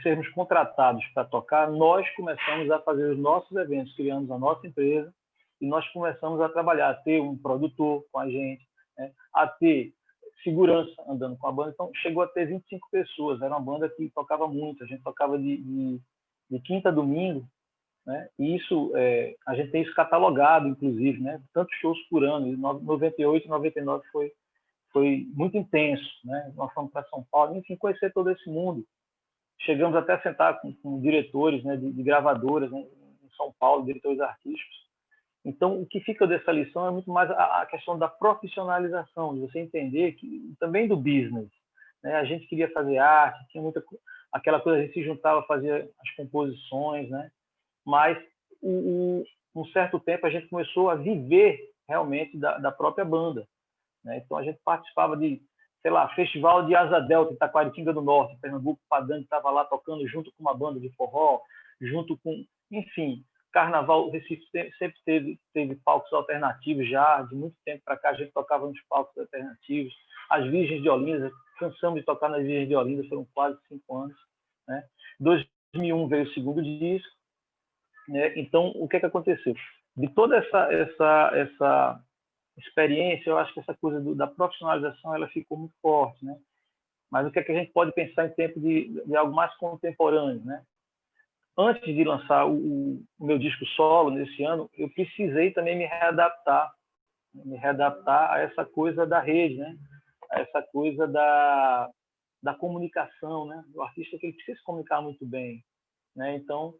sermos contratados para tocar, nós começamos a fazer os nossos eventos, criamos a nossa empresa e nós começamos a trabalhar, a ter um produtor com a gente, né? A ter segurança andando com a banda. Então, chegou a ter 25 pessoas. Era uma banda que tocava muito. A gente tocava de quinta a domingo, né? E isso, a gente tem isso catalogado, inclusive, né? Tantos shows por ano. E 98 e 99 foi muito intenso, né? Nós fomos para São Paulo, enfim, conhecer todo esse mundo. Chegamos até a sentar com diretores, né, de gravadoras, né, em São Paulo, diretores artísticos. Então, o que fica dessa lição é muito mais a questão da profissionalização, de você entender que também do business, né? A gente queria fazer arte, tinha aquela coisa, a gente se juntava, fazia as composições, né? Mas um certo tempo a gente começou a viver realmente da própria banda, né? Então, a gente participava de, sei lá, Festival de Asa Delta, em Taquaritinga do Norte, Pernambuco, Padang estava lá tocando junto com uma banda de forró, junto com, enfim, Carnaval, o Recife sempre teve palcos alternativos já, de muito tempo para cá a gente tocava nos palcos alternativos. As Virgens de Olinda, cansamos de tocar nas Virgens de Olinda, foram quase 5 anos, né? 2001 veio o segundo disco, né? Então, o que aconteceu? De toda essa experiência, eu acho que essa coisa da profissionalização ela ficou muito forte, né? Mas o que a gente pode pensar em tempo de algo mais contemporâneo, né? Antes de lançar o meu disco solo nesse ano, eu precisei também me readaptar a essa coisa da rede, né? A essa coisa da comunicação, né? O artista que ele precisa se comunicar muito bem, né? Então,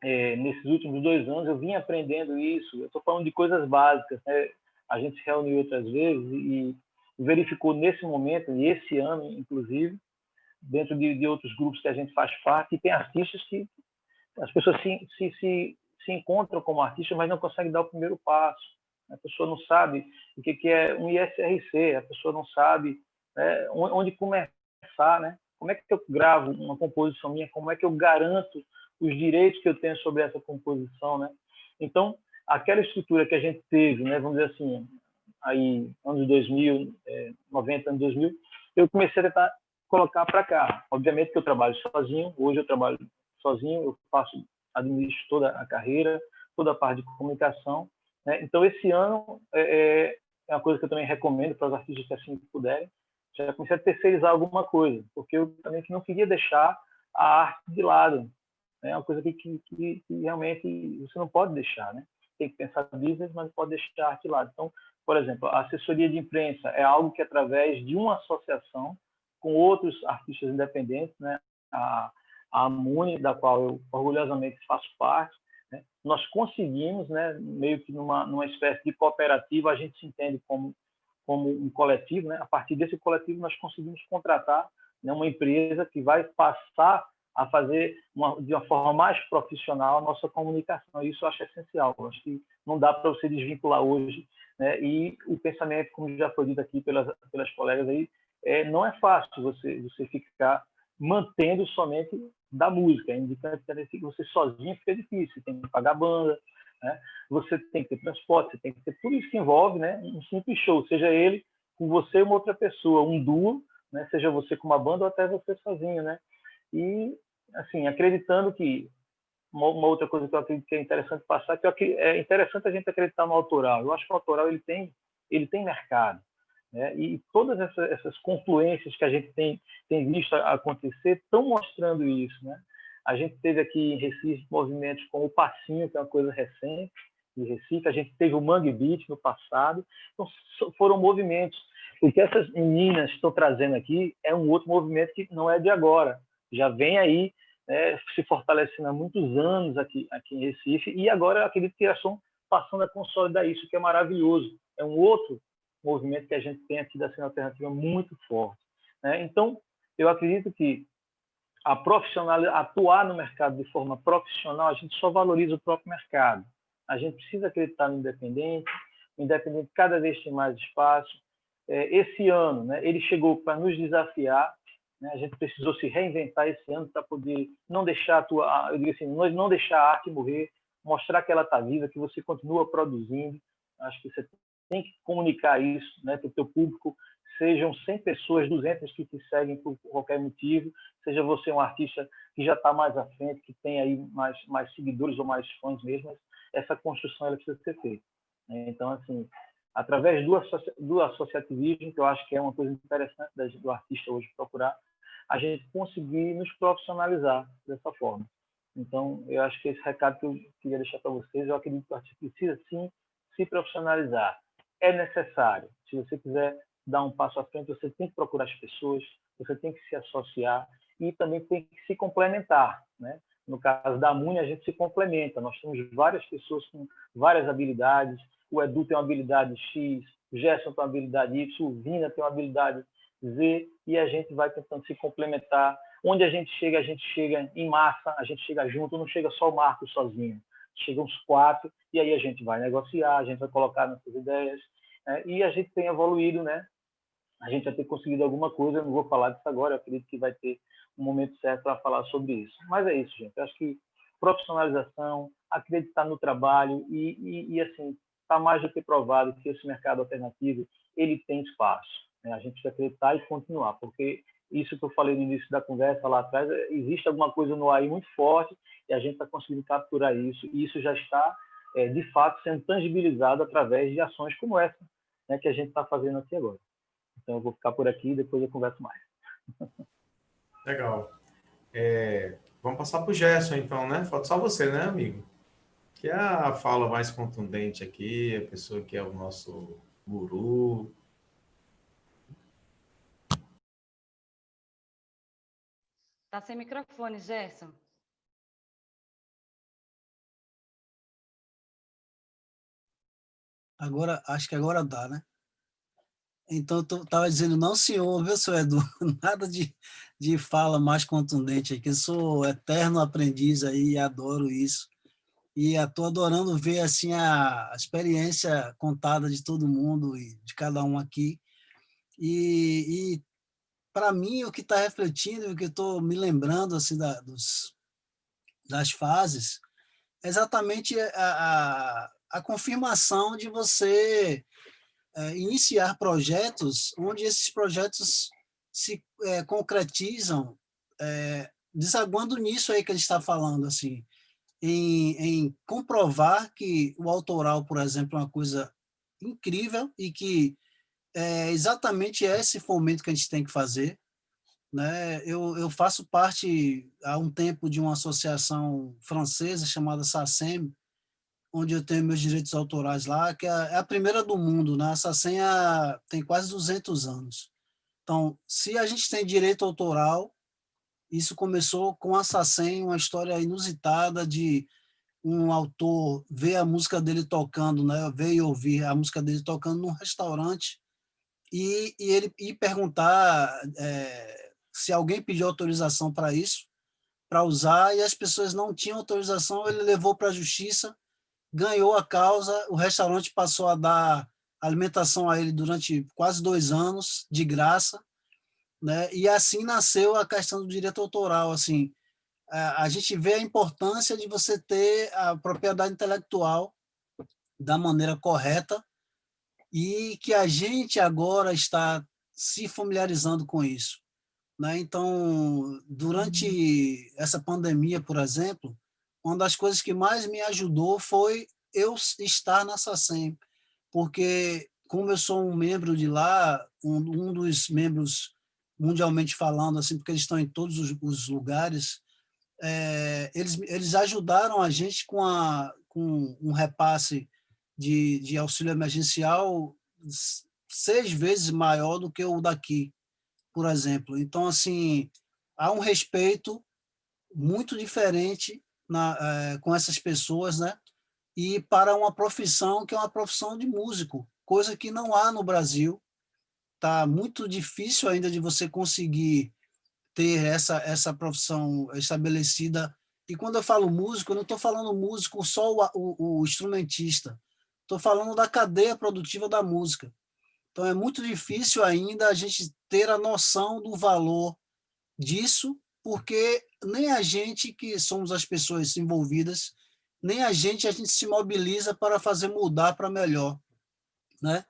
nesses últimos 2 anos eu vim aprendendo isso. Eu estou falando de coisas básicas, né? A gente se reuniu outras vezes e verificou nesse momento, e esse ano, inclusive, dentro de outros grupos que a gente faz parte, e tem artistas que as pessoas se encontram como artistas, mas não conseguem dar o primeiro passo. A pessoa não sabe o que é um ISRC, a pessoa não sabe, né, onde começar, né? Como é que eu gravo uma composição minha, como é que eu garanto os direitos que eu tenho sobre essa composição, né? Então, aquela estrutura que a gente teve, né, vamos dizer assim, aí anos 2000, 90, anos 2000, eu comecei a tentar colocar para cá. Obviamente que eu trabalho sozinho, hoje eu trabalho sozinho, eu administro toda a carreira, toda a parte de comunicação, né? Então, esse ano é uma coisa que eu também recomendo para os artistas que assim puderem, já comecei a terceirizar alguma coisa, porque eu também não queria deixar a arte de lado. É uma coisa que realmente você não pode deixar, né? Tem que pensar business, mas não pode deixar a arte de lado. Então, por exemplo, a assessoria de imprensa é algo que, através de uma associação com outros artistas independentes, né? A AMUNE, da qual eu orgulhosamente faço parte, né? Nós conseguimos, né, meio que numa espécie de cooperativa, a gente se entende como um coletivo, né? A partir desse coletivo, nós conseguimos contratar, né, uma empresa que vai passar a fazer de uma forma mais profissional a nossa comunicação. Isso eu acho essencial. Eu acho que não dá para você desvincular hoje, né? E o pensamento, como já foi dito aqui pelas colegas aí, não é fácil você ficar mantendo somente da música. Indicando que você sozinho fica difícil. Você tem que pagar banda, né? Você tem que ter transporte, você tem que ter tudo isso que envolve, né, um simples show, seja ele com você e uma outra pessoa, um duo, né, seja você com uma banda ou até você sozinho, né? E, assim, acreditando que uma outra coisa que eu acredito que é interessante passar, que é interessante a gente acreditar no autoral. Eu acho que o autoral ele tem mercado, né? E todas essas confluências que a gente tem visto acontecer estão mostrando isso, né? A gente teve aqui em Recife movimentos como o Passinho, que é uma coisa recente de Recife. A gente teve o Mangue Beat no passado. Então, foram movimentos. O que essas meninas estão trazendo aqui é um outro movimento que não é de agora. Já vem aí, né, se fortalecendo há muitos anos aqui em Recife, e agora eu acredito que elas estão passando a consolidar isso, que é maravilhoso. É um outro movimento que a gente tem aqui da cena alternativa muito forte, né? Então, eu acredito que atuar no mercado de forma profissional, a gente só valoriza o próprio mercado. A gente precisa acreditar no independente, o independente cada vez tem mais espaço. Esse ano, né, ele chegou para nos desafiar, né, a gente precisou se reinventar esse ano para poder não deixar eu digo assim, não deixar a arte morrer, mostrar que ela está viva, que você continua produzindo. Acho que você tem que comunicar isso, né, para o teu público, sejam 100 pessoas, 200 que te seguem por qualquer motivo, seja você um artista que já está mais à frente, que tem aí mais seguidores ou mais fãs mesmo, essa construção ela precisa ser feita. Então, assim, através do associativismo, que eu acho que é uma coisa interessante do artista hoje procurar, a gente conseguir nos profissionalizar dessa forma. Então, eu acho que esse recado que eu queria deixar para vocês, eu acredito que o artista precisa, sim, se profissionalizar. É necessário. Se você quiser dar um passo à frente, você tem que procurar as pessoas, você tem que se associar e também tem que se complementar, né? No caso da Muni, a gente se complementa. Nós temos várias pessoas com várias habilidades. O Edu tem uma habilidade X, o Gerson tem uma habilidade Y, o Vina tem uma habilidade Z, e a gente vai tentando se complementar. Onde a gente chega em massa, a gente chega junto, não chega só o Marcos sozinho. Chegam uns 4, e aí a gente vai negociar, a gente vai colocar nossas ideias, né? E a gente tem evoluído, né? A gente vai ter conseguido alguma coisa, eu não vou falar disso agora, eu acredito que vai ter um momento certo para falar sobre isso. Mas é isso, gente. Eu acho que profissionalização, acreditar no trabalho e assim, está mais do que provado que esse mercado alternativo ele tem espaço, né? A gente precisa acreditar e continuar, porque isso que eu falei no início da conversa lá atrás, existe alguma coisa no ar aí muito forte e a gente está conseguindo capturar isso, e isso já está, de fato, sendo tangibilizado através de ações como essa, né, que a gente está fazendo aqui agora. Então, eu vou ficar por aqui e depois eu converso mais. Legal. Vamos passar para o Gerson, então, né? Falta só você, né, amigo? Que é a fala mais contundente aqui, a pessoa que é o nosso guru. Tá sem microfone, Gerson. Agora, acho que agora dá, né? Então, eu estava dizendo, não, senhor, viu, seu Edu? Nada de fala mais contundente aqui. Eu sou eterno aprendiz aí, adoro isso. E estou adorando ver assim a experiência contada de todo mundo e de cada um aqui. E para mim, o que está refletindo, o que estou me lembrando assim das fases, é exatamente a confirmação de você iniciar projetos onde esses projetos se concretizam, desaguando nisso aí que a gente está falando, assim, em comprovar que o autoral, por exemplo, é uma coisa incrível e que é exatamente esse fomento que a gente tem que fazer, né? Eu faço parte há um tempo de uma associação francesa chamada SACEM, onde eu tenho meus direitos autorais lá, que é a primeira do mundo, né? A SACEM tem quase 200 anos. Então, se a gente tem direito autoral, isso começou com a SACEM, uma história inusitada de um autor ver a música dele tocando, né? Veio ouvir a música dele tocando num restaurante e ele ir perguntar se alguém pediu autorização para isso, para usar, e as pessoas não tinham autorização, ele levou para a justiça, ganhou a causa, o restaurante passou a dar alimentação a ele durante quase 2 anos, de graça, né? E assim nasceu a questão do direito autoral. Assim, a gente vê a importância de você ter a propriedade intelectual da maneira correta e que a gente agora está se familiarizando com isso, né? Então, durante essa pandemia, por exemplo, uma das coisas que mais me ajudou foi eu estar na SACEM, porque como eu sou um membro de lá, um dos membros mundialmente falando, assim, porque eles estão em todos os lugares, eles ajudaram a gente com um repasse de auxílio emergencial 6 vezes maior do que o daqui, por exemplo. Então, assim, há um respeito muito diferente com essas pessoas, né? E para uma profissão que é uma profissão de músico, coisa que não há no Brasil. Está muito difícil ainda de você conseguir ter essa profissão estabelecida E quando eu falo músico, eu não estou falando músico só o instrumentista. Estou falando da cadeia produtiva da música. Então, é muito difícil ainda a gente ter a noção do valor disso, porque nem a gente, que somos as pessoas envolvidas, nem a gente se mobiliza para fazer mudar para melhor, né?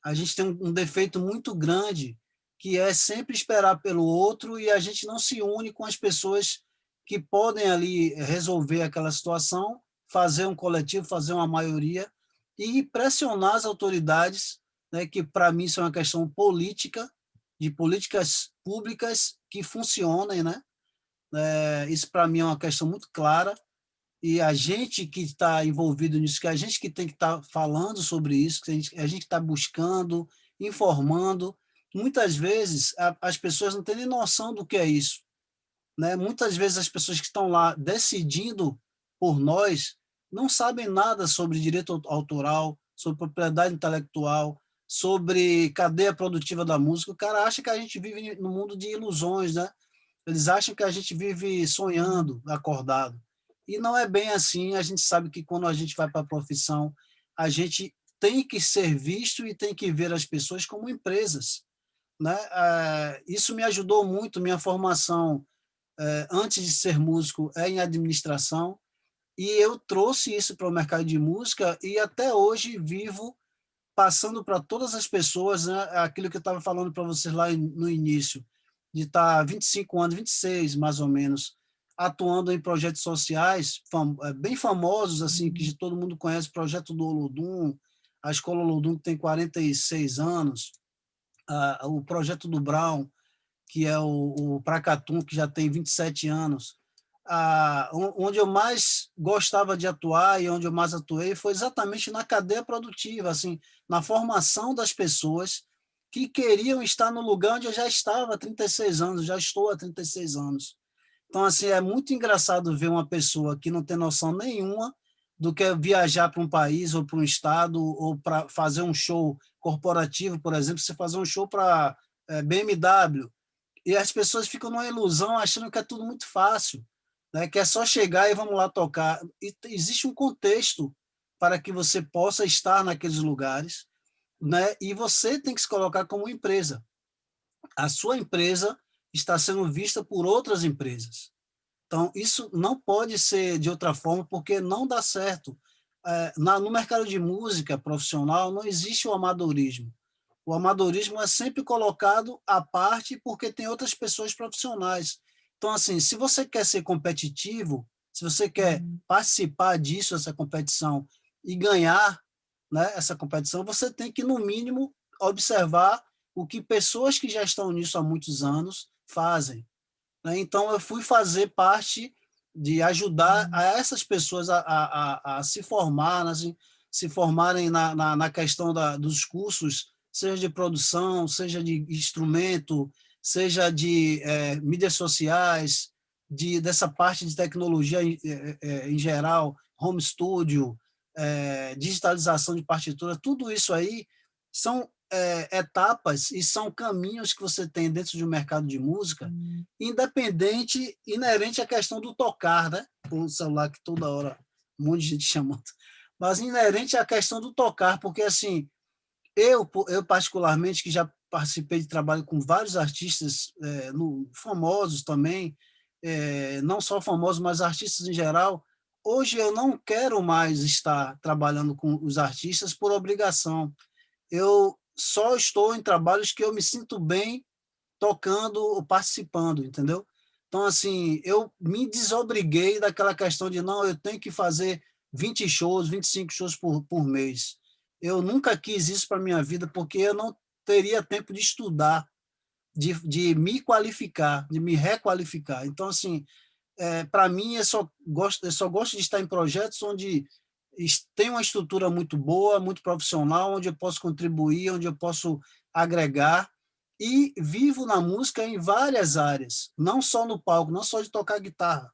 A gente tem um defeito muito grande, que é sempre esperar pelo outro, e a gente não se une com as pessoas que podem ali resolver aquela situação, fazer um coletivo, fazer uma maioria e pressionar as autoridades, né, que para mim isso é uma questão política, de políticas públicas que funcionem, né? Isso para mim é uma questão muito clara, e a gente que está envolvido nisso, que a gente que tem que estar falando sobre isso, que a gente está buscando, informando. Muitas vezes as pessoas não têm nem noção do que é isso, né? Muitas vezes as pessoas que estão lá decidindo por nós não sabem nada sobre direito autoral, sobre propriedade intelectual, sobre cadeia produtiva da música. O cara acha que a gente vive no mundo de ilusões, né? Eles acham que a gente vive sonhando, acordado. E não é bem assim. A gente sabe que quando a gente vai para a profissão, a gente tem que ser visto e tem que ver as pessoas como empresas, né? Isso me ajudou muito. Minha formação, antes de ser músico, é em administração, e eu trouxe isso para o mercado de música e até hoje vivo passando para todas as pessoas, né, aquilo que eu estava falando para vocês lá no início, de estar 25 anos, 26 mais ou menos, atuando em projetos sociais bem famosos, assim, que todo mundo conhece, o projeto do Olodum, a Escola Olodum, que tem 46 anos, o projeto do Brown, que é o Pracatum, que já tem 27 anos. Onde eu mais gostava de atuar e onde eu mais atuei foi exatamente na cadeia produtiva, assim, na formação das pessoas que queriam estar no lugar onde eu já estava há 36 anos, já estou há 36 anos. Então, assim, é muito engraçado ver uma pessoa que não tem noção nenhuma do que é viajar para um país ou para um estado ou para fazer um show corporativo, por exemplo, você fazer um show para BMW, e as pessoas ficam numa ilusão achando que é tudo muito fácil, né? Que é só chegar e vamos lá tocar. E existe um contexto para que você possa estar naqueles lugares, né? E você tem que se colocar como empresa. A sua empresa está sendo vista por outras empresas. Então, isso não pode ser de outra forma, porque não dá certo. No mercado de música profissional não existe o amadorismo. O amadorismo é sempre colocado à parte porque tem outras pessoas profissionais. Então, assim, se você quer ser competitivo, se você quer participar disso, essa competição, e ganhar, né, essa competição, você tem que, no mínimo, observar o que pessoas que já estão nisso há muitos anos fazem, né? Então, eu fui fazer parte de ajudar a essas pessoas a se formar, assim, se formarem na questão dos cursos, seja de produção, seja de instrumento, seja de mídias sociais, dessa parte de tecnologia em geral, home studio, digitalização de partitura, tudo isso aí são etapas e são caminhos que você tem dentro de um mercado de música, independente, inerente à questão do tocar, né? Com o celular que toda hora um monte de gente chamando, mas inerente à questão do tocar, porque assim, eu particularmente, que já participei de trabalho com vários artistas famosos também, não só famosos, mas artistas em geral, hoje eu não quero mais estar trabalhando com os artistas por obrigação. Eu só estou em trabalhos que eu me sinto bem tocando ou participando, entendeu? Então, assim, eu me desobriguei daquela questão de, não, eu tenho que fazer 20 shows, 25 shows por mês. Eu nunca quis isso para a minha vida, porque eu não teria tempo de estudar, de me qualificar, de me requalificar. Então, assim, para mim, eu só gosto de estar em projetos onde tem uma estrutura muito boa, muito profissional, onde eu posso contribuir, onde eu posso agregar, e vivo na música em várias áreas, não só no palco, não só de tocar guitarra,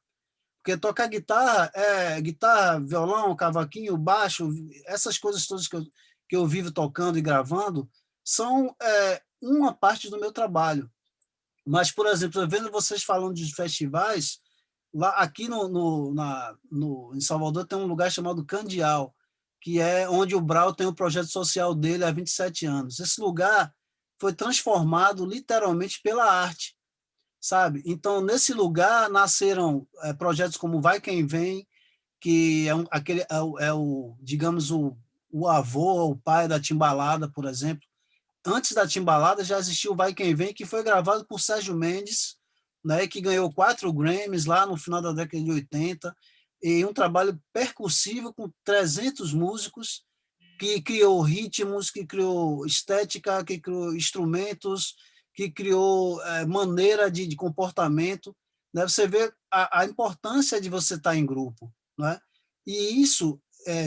porque tocar guitarra guitarra, violão, cavaquinho, baixo, essas coisas todas que eu vivo tocando e gravando, são uma parte do meu trabalho. Mas, por exemplo, vendo vocês falando de festivais, lá, aqui em Salvador tem um lugar chamado Candial, que é onde o Brau tem o projeto social dele há 27 anos. Esse lugar foi transformado literalmente pela arte, sabe? Então, nesse lugar nasceram projetos como Vai Quem Vem, que digamos, o avô, o pai da Timbalada, por exemplo. Antes da Timbalada já existiu o Vai Quem Vem, que foi gravado por Sérgio Mendes, né, que ganhou 4 Grammys lá no final da década de 80, e um trabalho percussivo com 300 músicos, que criou ritmos, que criou estética, que criou instrumentos, que criou maneira de comportamento. Né? Você vê a importância de você estar em grupo. Né? E isso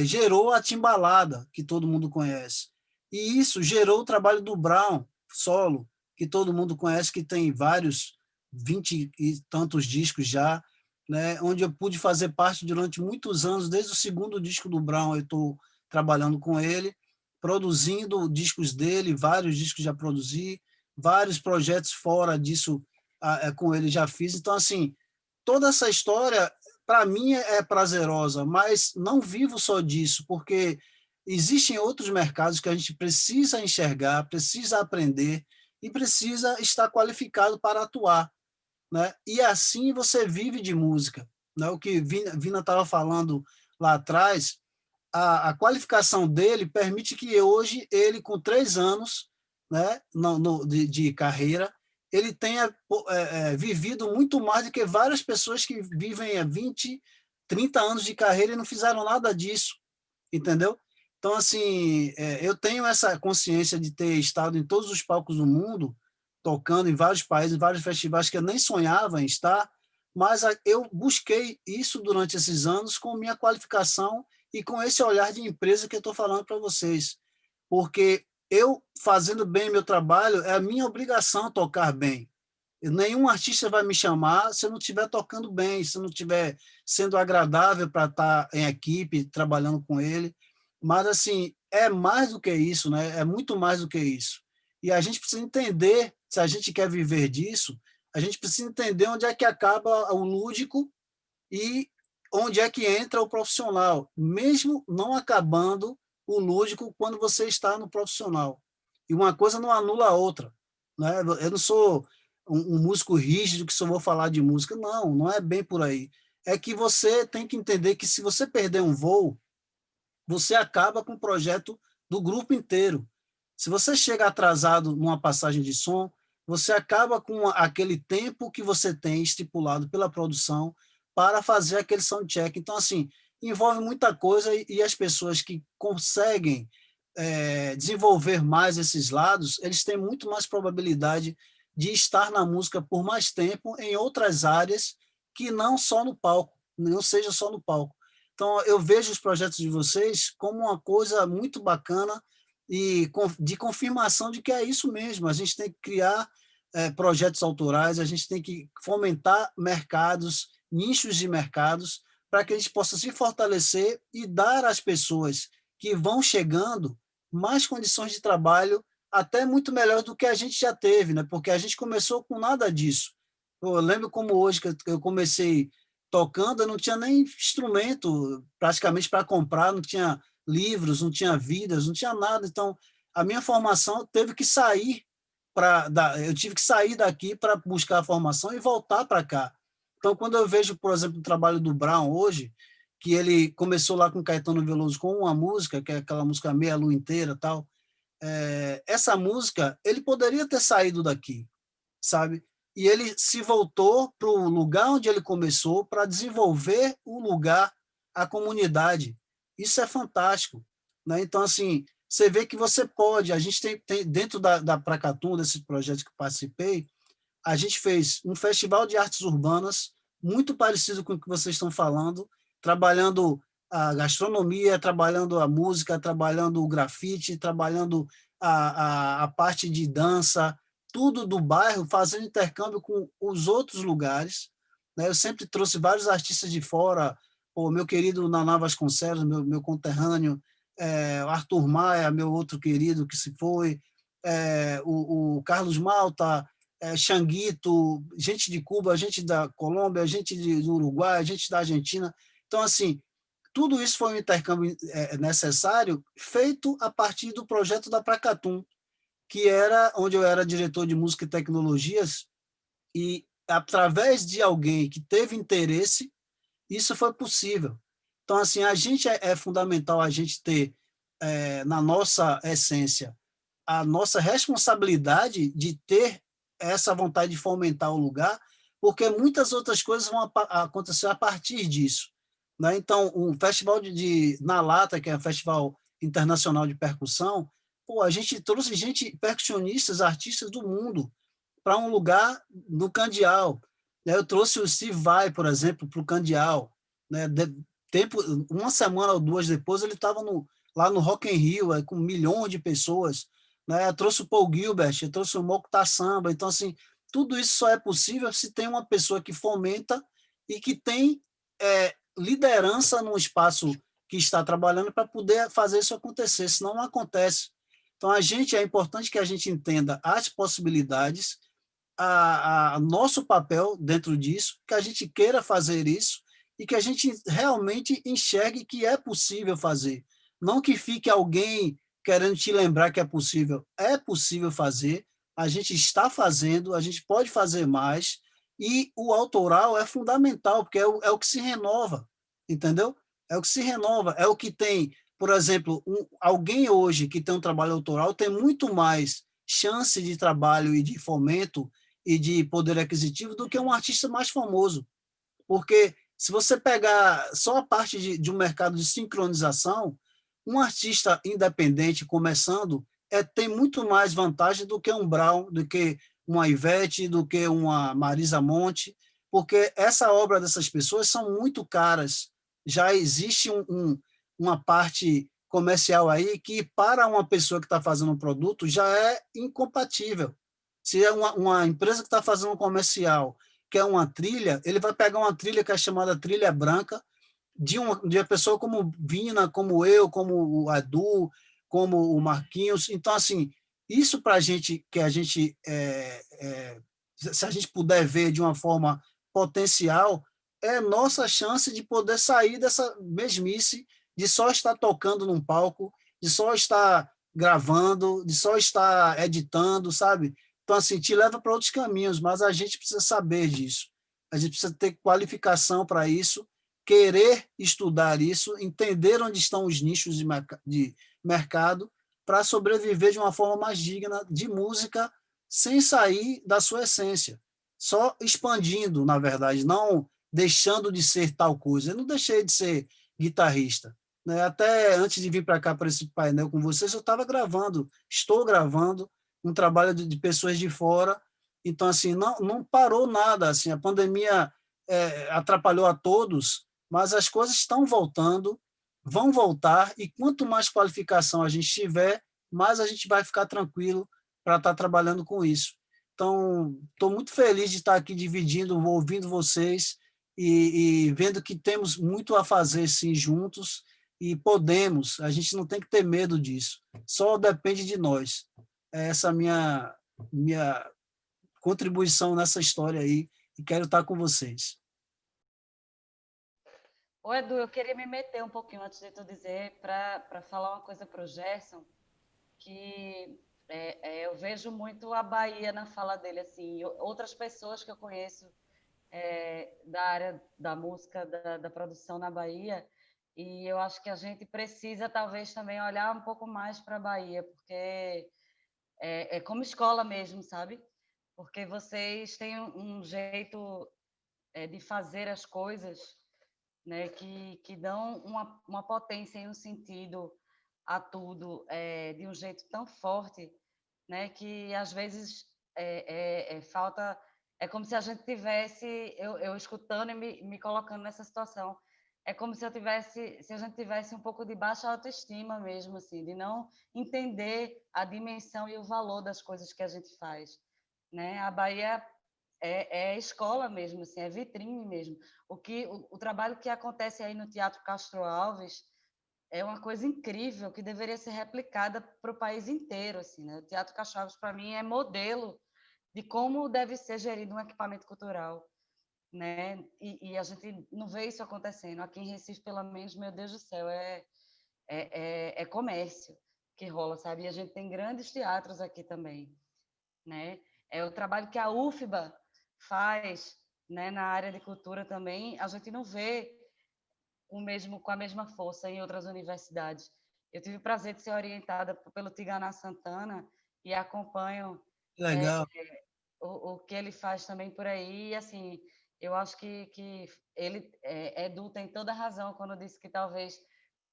gerou a Timbalada, que todo mundo conhece. E isso gerou o trabalho do Brown, solo, que todo mundo conhece, que tem vários, 20 e tantos discos já, né? Onde eu pude fazer parte durante muitos anos, desde o segundo disco do Brown, eu estou trabalhando com ele, produzindo discos dele, vários discos já produzi, vários projetos fora disso com ele já fiz. Então, assim, toda essa história, para mim, é prazerosa, mas não vivo só disso, porque existem outros mercados que a gente precisa enxergar, precisa aprender e precisa estar qualificado para atuar. Né? E assim você vive de música. Né? O que Vina estava falando lá atrás, a qualificação dele permite que hoje ele, com 3 anos, né, de carreira, ele tenha vivido muito mais do que várias pessoas que vivem há 20, 30 anos de carreira e não fizeram nada disso, entendeu? Então, assim, eu tenho essa consciência de ter estado em todos os palcos do mundo, tocando em vários países, vários festivais que eu nem sonhava em estar, mas eu busquei isso durante esses anos com minha qualificação e com esse olhar de empresa que eu estou falando para vocês. Porque eu, fazendo bem meu trabalho, é a minha obrigação tocar bem. Nenhum artista vai me chamar se eu não estiver tocando bem, se eu não estiver sendo agradável para estar em equipe, trabalhando com ele. Mas, assim, é mais do que isso, né? É muito mais do que isso. E a gente precisa entender, se a gente quer viver disso, a gente precisa entender onde é que acaba o lúdico e onde é que entra o profissional, mesmo não acabando o lúdico quando você está no profissional. E uma coisa não anula a outra. Né? Eu não sou um músico rígido que só vou falar de música. Não, não é bem por aí. É que você tem que entender que se você perder um voo, você acaba com o projeto do grupo inteiro. Se você chega atrasado numa passagem de som, você acaba com aquele tempo que você tem estipulado pela produção para fazer aquele soundcheck. Então, assim, envolve muita coisa e as pessoas que conseguem desenvolver mais esses lados, eles têm muito mais probabilidade de estar na música por mais tempo em outras áreas que não só no palco, não seja só no palco. Então, eu vejo os projetos de vocês como uma coisa muito bacana e de confirmação de que é isso mesmo. A gente tem que criar projetos autorais, a gente tem que fomentar mercados, nichos de mercados, para que a gente possa se fortalecer e dar às pessoas que vão chegando mais condições de trabalho, até muito melhor do que a gente já teve, né? Porque a gente começou com nada disso. Eu lembro como hoje que eu comecei tocando, eu não tinha nem instrumento praticamente para comprar, não tinha livros, não tinha vidas, não tinha nada. Então, a minha formação teve que sair eu tive que sair daqui para buscar a formação e voltar para cá. Então, quando eu vejo, por exemplo, o trabalho do Brown hoje, que ele começou lá com Caetano Veloso com uma música, que é aquela música Meia Lua Inteira, tal, essa música, ele poderia ter saído daqui, sabe? E ele se voltou para o lugar onde ele começou para desenvolver o lugar, a comunidade. Isso é fantástico. Né? Então, assim, você vê que você pode. A gente tem dentro da Pracatum, desse projeto que eu participei, a gente fez um festival de artes urbanas muito parecido com o que vocês estão falando, trabalhando a gastronomia, trabalhando a música, trabalhando o grafite, trabalhando a parte de dança, tudo do bairro, fazendo intercâmbio com os outros lugares. Né? Eu sempre trouxe vários artistas de fora, o meu querido Naná Vasconcelos, meu conterrâneo, o Arthur Maia, meu outro querido que se foi, o Carlos Malta, Changuito, gente de Cuba, gente da Colômbia, gente do Uruguai, gente da Argentina. Então, assim, tudo isso foi um intercâmbio necessário, feito a partir do projeto da Pracatum, que era onde eu era diretor de música e tecnologias, e através de alguém que teve interesse, isso foi possível. Então, assim, a gente é fundamental a gente ter, na nossa essência, a nossa responsabilidade de ter essa vontade de fomentar o lugar, porque muitas outras coisas vão acontecer a partir disso. Né? Então, o festival Na Lata, que é o Festival Internacional de Percussão, pô, a gente trouxe gente, percussionistas, artistas do mundo, para um lugar no Candial. Eu trouxe o Steve Vai, por exemplo, para o Candial. Né? Uma semana ou duas depois, ele estava lá no Rock in Rio, com milhões de pessoas. Né? Eu trouxe o Paul Gilbert, eu trouxe o Mokhtar Samba. Então, assim, tudo isso só é possível se tem uma pessoa que fomenta e que tem liderança no espaço que está trabalhando para poder fazer isso acontecer, senão não acontece. Então, é importante que a gente entenda as possibilidades, nosso papel dentro disso, que a gente queira fazer isso e que a gente realmente enxergue que é possível fazer. Não que fique alguém querendo te lembrar que é possível fazer, a gente está fazendo, a gente pode fazer mais, e o autoral é fundamental, porque é o que se renova, entendeu? É o que se renova, é o que tem, por exemplo, alguém hoje que tem um trabalho autoral tem muito mais chance de trabalho e de fomento e de poder aquisitivo do que um artista mais famoso. Porque se você pegar só a parte de um mercado de sincronização, um artista independente começando tem muito mais vantagem do que um Brown, do que uma Ivete, do que uma Marisa Monte, porque essa obra dessas pessoas são muito caras. Já existe uma parte comercial aí que, para uma pessoa que está fazendo um produto, já é incompatível. Se é uma empresa que está fazendo um comercial, que é uma trilha, ele vai pegar uma trilha que é chamada trilha branca, de uma pessoa como Vina, como eu, como o Adu, como o Marquinhos. Então, assim, isso para a gente, que a gente, se a gente puder ver de uma forma potencial, é nossa chance de poder sair dessa mesmice de só estar tocando num palco, de só estar gravando, de só estar editando, sabe? Então, assim, te leva para outros caminhos, mas a gente precisa saber disso. A gente precisa ter qualificação para isso, querer estudar isso, entender onde estão os nichos de mercado para sobreviver de uma forma mais digna de música, sem sair da sua essência. Só expandindo, na verdade, não deixando de ser tal coisa. Eu não deixei de ser guitarrista. Né? Até antes de vir para cá, para esse painel com vocês, eu estava gravando, estou gravando um trabalho de pessoas de fora. Então, assim, não parou nada. Assim, a pandemia atrapalhou a todos, mas as coisas estão voltando, vão voltar, e quanto mais qualificação a gente tiver, mais a gente vai ficar tranquilo para estar trabalhando com isso. Então, estou muito feliz de estar aqui dividindo, ouvindo vocês e vendo que temos muito a fazer, sim, juntos, e podemos, a gente não tem que ter medo disso, só depende de nós. Essa é a minha contribuição nessa história aí, e quero estar com vocês. Ô, Edu, eu queria me meter um pouquinho antes de tu dizer, para falar uma coisa para o Gerson, que eu vejo muito a Bahia na fala dele, assim, outras pessoas que eu conheço da área da música, da produção na Bahia, e eu acho que a gente precisa, talvez, também olhar um pouco mais para a Bahia, porque é como escola mesmo, sabe? Porque vocês têm um jeito de fazer as coisas, né, que dão uma potência e um sentido a tudo de um jeito tão forte, né, que às vezes falta. É como se a gente tivesse, eu escutando e me colocando nessa situação, é como se se a gente tivesse um pouco de baixa autoestima mesmo, assim, de não entender a dimensão e o valor das coisas que a gente faz, né? A Bahia é escola mesmo, assim, é vitrine mesmo. O trabalho que acontece aí no Teatro Castro Alves é uma coisa incrível que deveria ser replicada para o país inteiro, assim, né? O Teatro Castro Alves, para mim, é modelo de como deve ser gerido um equipamento cultural, né? E a gente não vê isso acontecendo. Aqui em Recife, pelo menos, meu Deus do céu, é comércio que rola, sabe? E a gente tem grandes teatros aqui também, né? É o trabalho que a UFBA faz, né, na área de cultura também, a gente não vê com a mesma força em outras universidades. Eu tive o prazer de ser orientada pelo Tigana Santana e acompanho é, Legal. o que ele faz também por aí. E, assim, eu acho que ele, Edu, tem toda a razão quando disse que talvez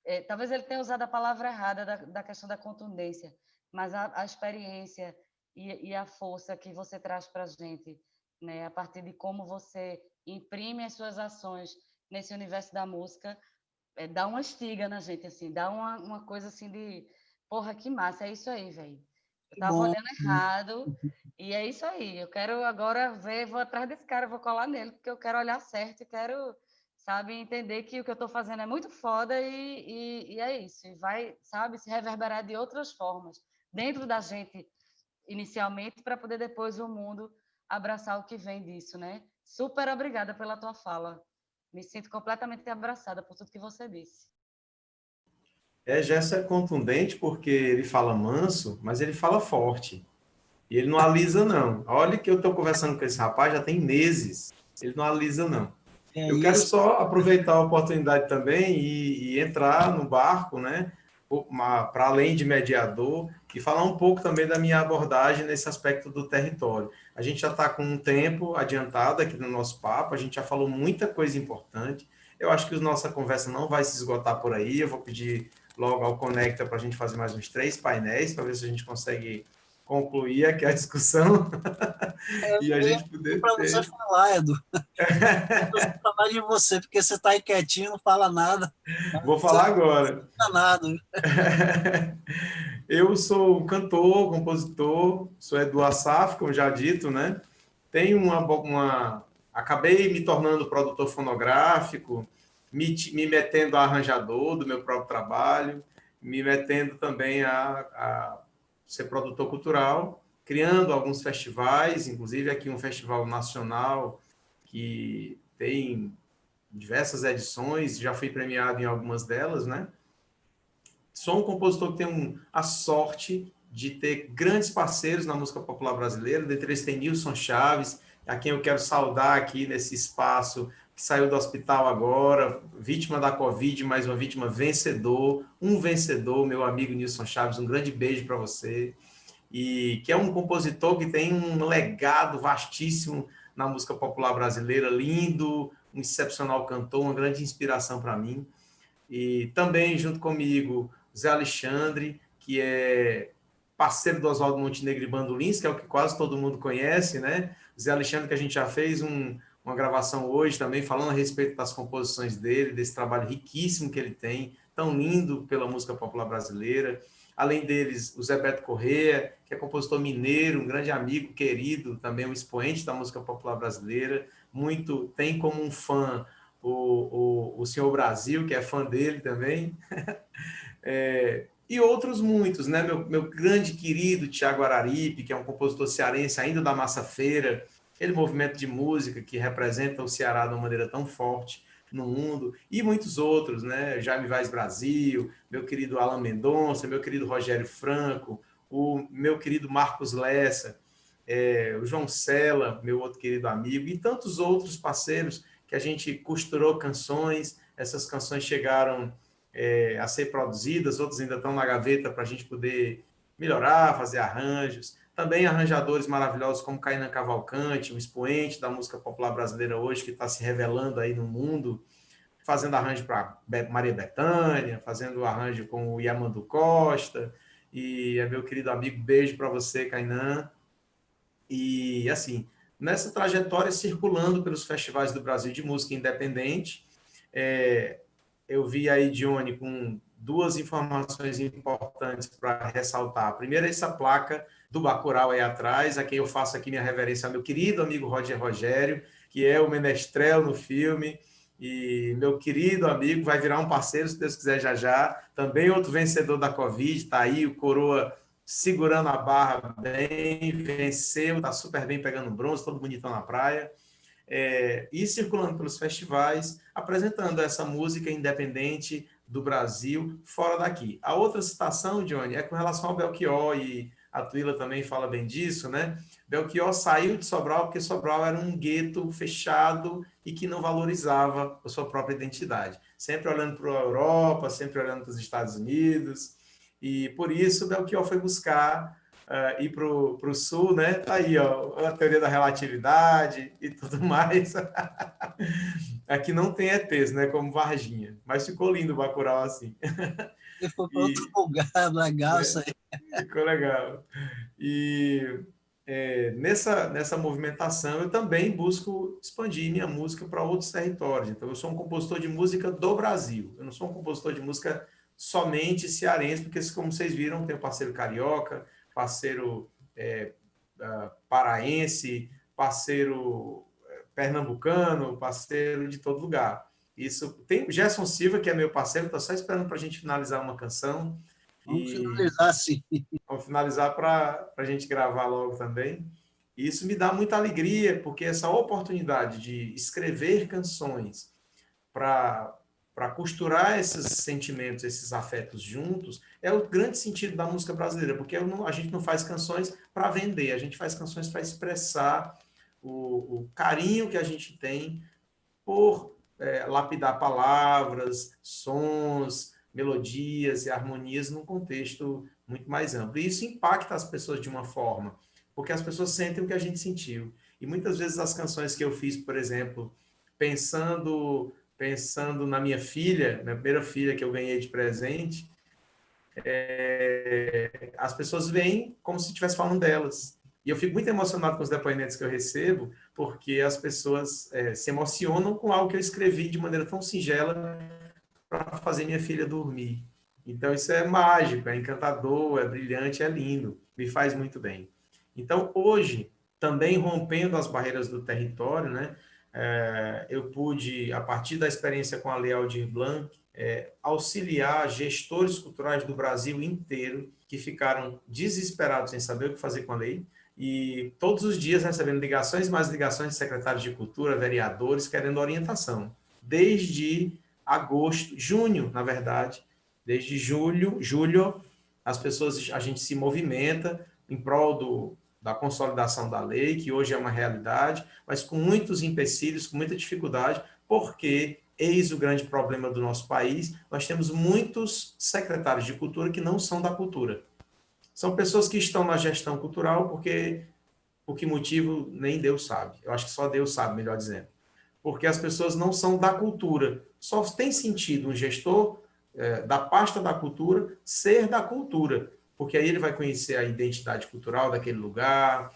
ele tenha usado a palavra errada da questão da contundência, mas a experiência e a força que você traz para a gente, né, a partir de como você imprime as suas ações nesse universo da música, dá uma estiga na gente, assim, dá uma coisa assim de, porra, que massa, é isso aí, velho. Eu Que tava bom. olhando errado, e é isso aí. Eu quero agora ver, vou atrás desse cara, vou colar nele, porque eu quero olhar certo e quero, sabe, entender que o que eu estou fazendo é muito foda e é isso. E vai, sabe, se reverberar de outras formas, dentro da gente, inicialmente, para poder depois o mundo abraçar o que vem disso, né? Super obrigada pela tua fala. Me sinto completamente abraçada por tudo que você disse. Gerson é contundente porque ele fala manso, mas ele fala forte. E ele não alisa, não. Olha que eu estou conversando com esse rapaz já tem meses. Ele não alisa, não. É Eu quero isso. só aproveitar a oportunidade também e entrar no barco, né, para além de mediador, e falar um pouco também da minha abordagem nesse aspecto do território. A gente já está com um tempo adiantado aqui no nosso papo, a gente já falou muita coisa importante. Eu acho que a nossa conversa não vai se esgotar por aí. Eu vou pedir logo ao Conecta para a gente fazer mais uns 3 painéis, para ver se a gente consegue concluir aqui a discussão e a Eu ia gente pedir poder para você ter. falar, Edu. Eu vou falar de você, porque você está aí quietinho, não fala nada. Mas Vou você falar agora. é danado. Eu sou cantor, compositor, sou Edu Assaf, como já dito, né? Tenho acabei me tornando produtor fonográfico, me metendo a arranjador do meu próprio trabalho, me metendo também a ser produtor cultural, criando alguns festivais, inclusive aqui um festival nacional que tem diversas edições, já fui premiado em algumas delas, né? Sou um compositor que tem a sorte de ter grandes parceiros na música popular brasileira. Dentre eles tem Nilson Chaves, a quem eu quero saudar aqui nesse espaço, que saiu do hospital agora, vítima da Covid, mas uma vítima um vencedor, meu amigo Nilson Chaves, um grande beijo para você. E que é um compositor que tem um legado vastíssimo na música popular brasileira, lindo, um excepcional cantor, uma grande inspiração para mim. E também, junto comigo, Zé Alexandre, que é parceiro do Oswaldo Montenegro e Bandolins, que é o que quase todo mundo conhece, né? Zé Alexandre, que a gente já fez uma gravação hoje também, falando a respeito das composições dele, desse trabalho riquíssimo que ele tem, tão lindo pela música popular brasileira. Além deles, o Zé Beto Corrêa, que é compositor mineiro, um grande amigo, querido, também um expoente da música popular brasileira, tem como um fã o Senhor Brasil, que é fã dele também, e outros muitos, né? Meu grande querido Tiago Araripe, que é um compositor cearense ainda da Massa Feira, aquele movimento de música que representa o Ceará de uma maneira tão forte no mundo, e muitos outros, né? Jaime Vaz Brasil, meu querido Alan Mendonça, meu querido Rogério Franco, o meu querido Marcos Lessa, o João Sela, meu outro querido amigo, e tantos outros parceiros que a gente costurou canções, essas canções chegaram a ser produzidas, outras ainda estão na gaveta para a gente poder melhorar, fazer arranjos. Também arranjadores maravilhosos como Kainan Cavalcante, um expoente da música popular brasileira hoje, que está se revelando aí no mundo, fazendo arranjo para Maria Bethânia, fazendo arranjo com o Yamandu Costa, e é meu querido amigo, beijo para você, Kainan. E, assim, nessa trajetória circulando pelos festivais do Brasil de música independente, eu vi aí, Dione, com 2 informações importantes para ressaltar. A primeira é essa placa do Bacurau aí atrás, a quem eu faço aqui minha reverência ao meu querido amigo Roger Rogério, que é o menestrel no filme, e meu querido amigo, vai virar um parceiro, se Deus quiser, já já. Também outro vencedor da Covid, está aí, o coroa segurando a barra bem, venceu, está super bem pegando bronze, todo bonitão na praia. E circulando pelos festivais, apresentando essa música independente do Brasil, fora daqui. A outra citação, Johnny, é com relação ao Belchior, e a Tuila também fala bem disso, né? Belchior saiu de Sobral porque Sobral era um gueto fechado e que não valorizava a sua própria identidade. Sempre olhando para a Europa, sempre olhando para os Estados Unidos, e por isso Belchior foi buscar ir para o sul, né? Tá aí, ó, a teoria da relatividade e tudo mais. Aqui não tem ETs, né? Como Varginha, mas ficou lindo o Bacurau assim. Ele foi para outro lugar, legal isso aí. Ficou legal. E nessa movimentação eu também busco expandir minha música para outros territórios. Então eu sou um compositor de música do Brasil. Eu não sou um compositor de música somente cearense, porque como vocês viram, tem um parceiro carioca, parceiro paraense, parceiro pernambucano, parceiro de todo lugar. Isso tem Gerson Silva, que é meu parceiro, está só esperando para a gente finalizar uma canção. Vamos finalizar, sim. Vamos finalizar para a gente gravar logo também. E isso me dá muita alegria, porque essa oportunidade de escrever canções para costurar esses sentimentos, esses afetos juntos, é o grande sentido da música brasileira, porque a gente não faz canções para vender, a gente faz canções para expressar o carinho que a gente tem por lapidar palavras, sons, melodias e harmonias num contexto muito mais amplo. E isso impacta as pessoas de uma forma, porque as pessoas sentem o que a gente sentiu. E muitas vezes as canções que eu fiz, por exemplo, pensando na minha filha, minha primeira filha que eu ganhei de presente, as pessoas veem como se estivesse falando delas. E eu fico muito emocionado com os depoimentos que eu recebo, porque as pessoas se emocionam com algo que eu escrevi de maneira tão singela para fazer minha filha dormir. Então isso é mágico, é encantador, é brilhante, é lindo, me faz muito bem. Então hoje, também rompendo as barreiras do território, né, eu pude, a partir da experiência com a Lei Aldir Blanc, auxiliar gestores culturais do Brasil inteiro que ficaram desesperados sem saber o que fazer com a lei, e todos os dias recebendo ligações, mais ligações de secretários de cultura, vereadores, querendo orientação. Desde junho, na verdade, desde julho, a gente se movimenta em prol da consolidação da lei, que hoje é uma realidade, mas com muitos empecilhos, com muita dificuldade, porque, eis o grande problema do nosso país, nós temos muitos secretários de cultura que não são da cultura. São pessoas que estão na gestão cultural porque, por que motivo, nem Deus sabe. Eu acho que só Deus sabe, melhor dizendo. Porque as pessoas não são da cultura. Só tem sentido um gestor da pasta da cultura ser da cultura, porque aí ele vai conhecer a identidade cultural daquele lugar,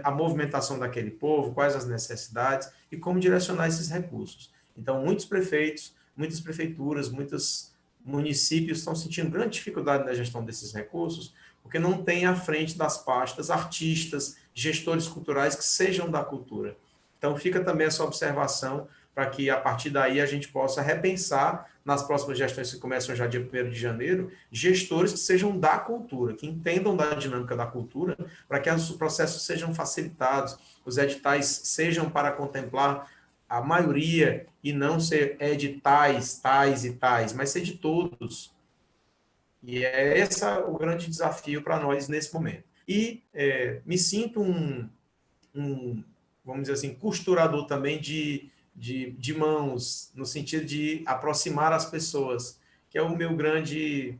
a movimentação daquele povo, quais as necessidades e como direcionar esses recursos. Então, muitos prefeitos, muitas prefeituras, muitos municípios estão sentindo grande dificuldade na gestão desses recursos, porque não tem à frente das pastas artistas, gestores culturais que sejam da cultura. Então, fica também essa observação para que, a partir daí, a gente possa repensar, nas próximas gestões que começam já dia 1º de janeiro, gestores que sejam da cultura, que entendam da dinâmica da cultura, para que os processos sejam facilitados, os editais sejam para contemplar a maioria e não ser editais, tais e tais, mas ser de todos. E é esse o grande desafio para nós nesse momento. E me sinto vamos dizer assim, costurador também de mãos, no sentido de aproximar as pessoas, que é o meu grande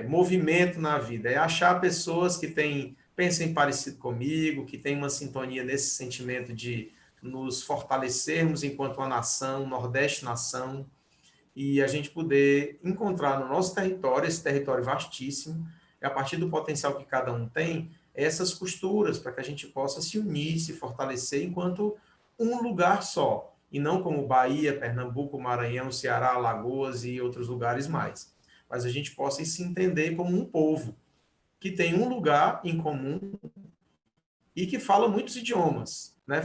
movimento na vida, é achar pessoas que pensem parecido comigo, que têm uma sintonia nesse sentimento de nos fortalecermos enquanto uma nação, Nordeste nação, e a gente poder encontrar no nosso território, esse território vastíssimo, a partir do potencial que cada um tem, essas costuras, para que a gente possa se unir, se fortalecer enquanto um lugar só, e não como Bahia, Pernambuco, Maranhão, Ceará, Alagoas e outros lugares mais. Mas a gente possa se entender como um povo, que tem um lugar em comum e que fala muitos idiomas, né?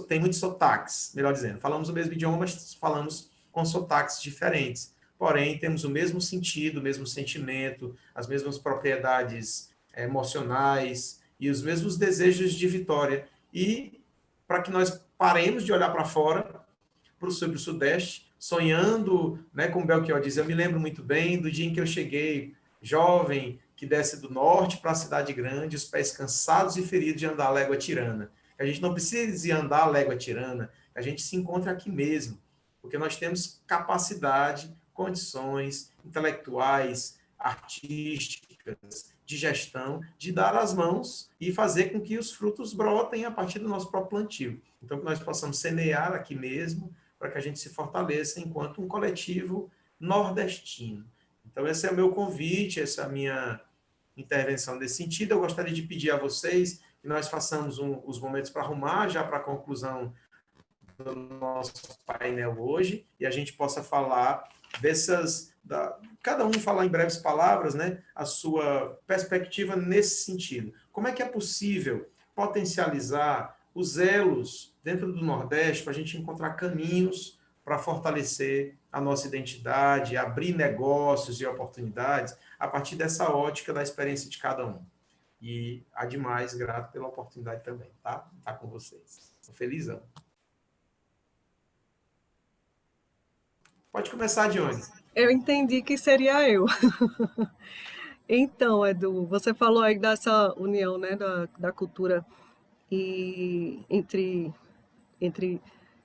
Tem muitos sotaques, melhor dizendo. Falamos o mesmo idioma, mas falamos com sotaques diferentes. porém temos o mesmo sentido, o mesmo sentimento, as mesmas propriedades emocionais e os mesmos desejos de vitória. E para que nós paremos de olhar para fora, sobre o Sudeste, sonhando, né, como Belchior diz, eu me lembro muito bem do dia em que eu cheguei, jovem, que desce do norte para a cidade grande, os pés cansados e feridos de andar a légua tirana. A gente não precisa ir andar a légua tirana, a gente se encontra aqui mesmo, porque nós temos capacidade, condições intelectuais, artísticas, de gestão, de dar as mãos e fazer com que os frutos brotem a partir do nosso próprio plantio. Então, que nós possamos semear aqui mesmo, para que a gente se fortaleça enquanto um coletivo nordestino. Então, esse é o meu convite, essa é a minha intervenção nesse sentido. Eu gostaria de pedir a vocês que nós façamos os momentos para arrumar, já para a conclusão do nosso painel hoje, e a gente possa falar cada um falar em breves palavras, né, a sua perspectiva nesse sentido. Como é que é possível potencializar os elos dentro do Nordeste para a gente encontrar caminhos para fortalecer a nossa identidade, abrir negócios e oportunidades a partir dessa ótica da experiência de cada um. E, ademais, grato pela oportunidade também, tá? Tá com vocês. Estou felizão. Pode começar, Dione. Eu entendi que seria eu. Então, Edu, você falou aí dessa união, né, da cultura e entre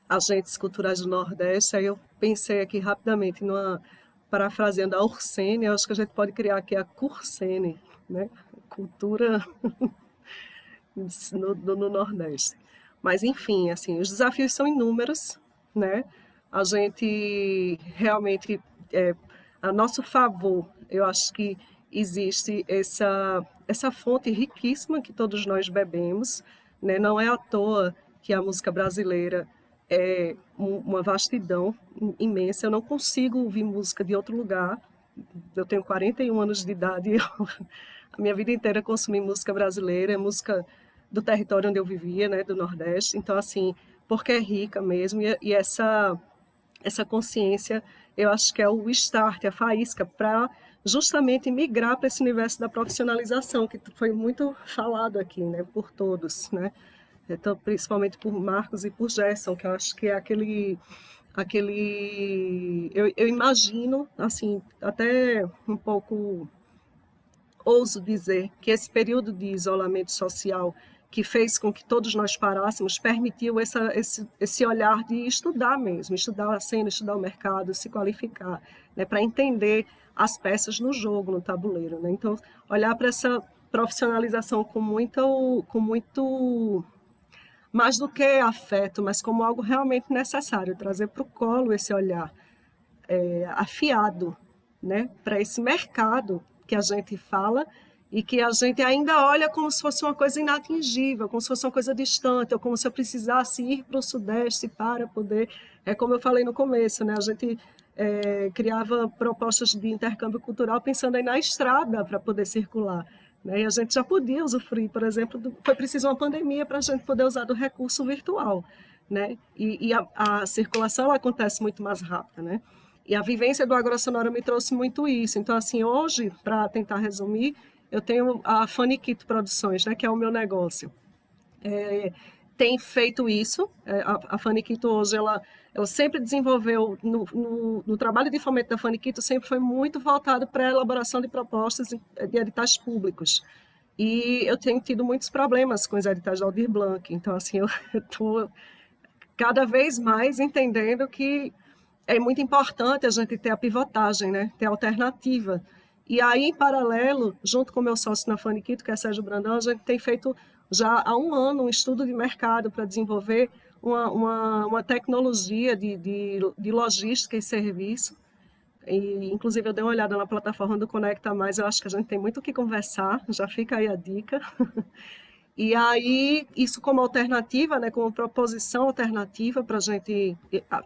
agentes culturais do Nordeste. Aí eu pensei aqui rapidamente parafraseando a Ursene, eu acho que a gente pode criar aqui a Cursene, né? Cultura no Nordeste. Mas, enfim, assim, os desafios são inúmeros, né? A gente realmente, a nosso favor, eu acho que existe essa fonte riquíssima que todos nós bebemos, né? Não é à toa que a música brasileira é uma vastidão imensa. Eu não consigo ouvir música de outro lugar. Eu tenho 41 anos de idade, a minha vida inteira consumi música brasileira, música do território onde eu vivia, né, do Nordeste. Então, assim, porque é rica mesmo, e essa consciência, eu acho que é o start, a faísca, para justamente migrar para esse universo da profissionalização, que foi muito falado aqui, né, por todos, né? Então, principalmente por Marcos e por Gerson, que eu acho que é eu imagino, assim, até um pouco ouso dizer que esse período de isolamento social que fez com que todos nós parássemos, permitiu esse olhar de estudar mesmo, estudar a cena, estudar o mercado, se qualificar, né, para entender as peças no jogo, no tabuleiro, né? Então, olhar para essa profissionalização com muito mais do que afeto, mas como algo realmente necessário, trazer para o colo esse olhar afiado, né, para esse mercado que a gente fala e que a gente ainda olha como se fosse uma coisa inatingível, como se fosse uma coisa distante, ou como se eu precisasse ir para o Sudeste para poder... como eu falei no começo, né, a gente criava propostas de intercâmbio cultural pensando aí na estrada para poder circular. Né? E a gente já podia usufruir, por exemplo, foi preciso uma pandemia para a gente poder usar do recurso virtual, né? E a circulação acontece muito mais rápida, né? E a vivência do agrosonoro me trouxe muito isso. Então, assim, hoje, para tentar resumir, eu tenho a Faniquito Produções, né, que é o meu negócio. Tem feito isso. A Faniquito hoje, ela sempre desenvolveu, no trabalho de fomento da Faniquito, sempre foi muito voltado para a elaboração de propostas de editais públicos. E eu tenho tido muitos problemas com os editais da Aldir Blanc. Então, assim, eu estou cada vez mais entendendo que é muito importante a gente ter a pivotagem, né? Ter a alternativa. E aí, em paralelo, junto com o meu sócio na Faniquito, que é Sérgio Brandão, a gente tem feito já há um ano um estudo de mercado para desenvolver uma tecnologia de logística e serviço. E, inclusive, eu dei uma olhada na plataforma do Conecta Mais, eu acho que a gente tem muito o que conversar, já fica aí a dica. E aí, isso como alternativa, né, como proposição alternativa para a gente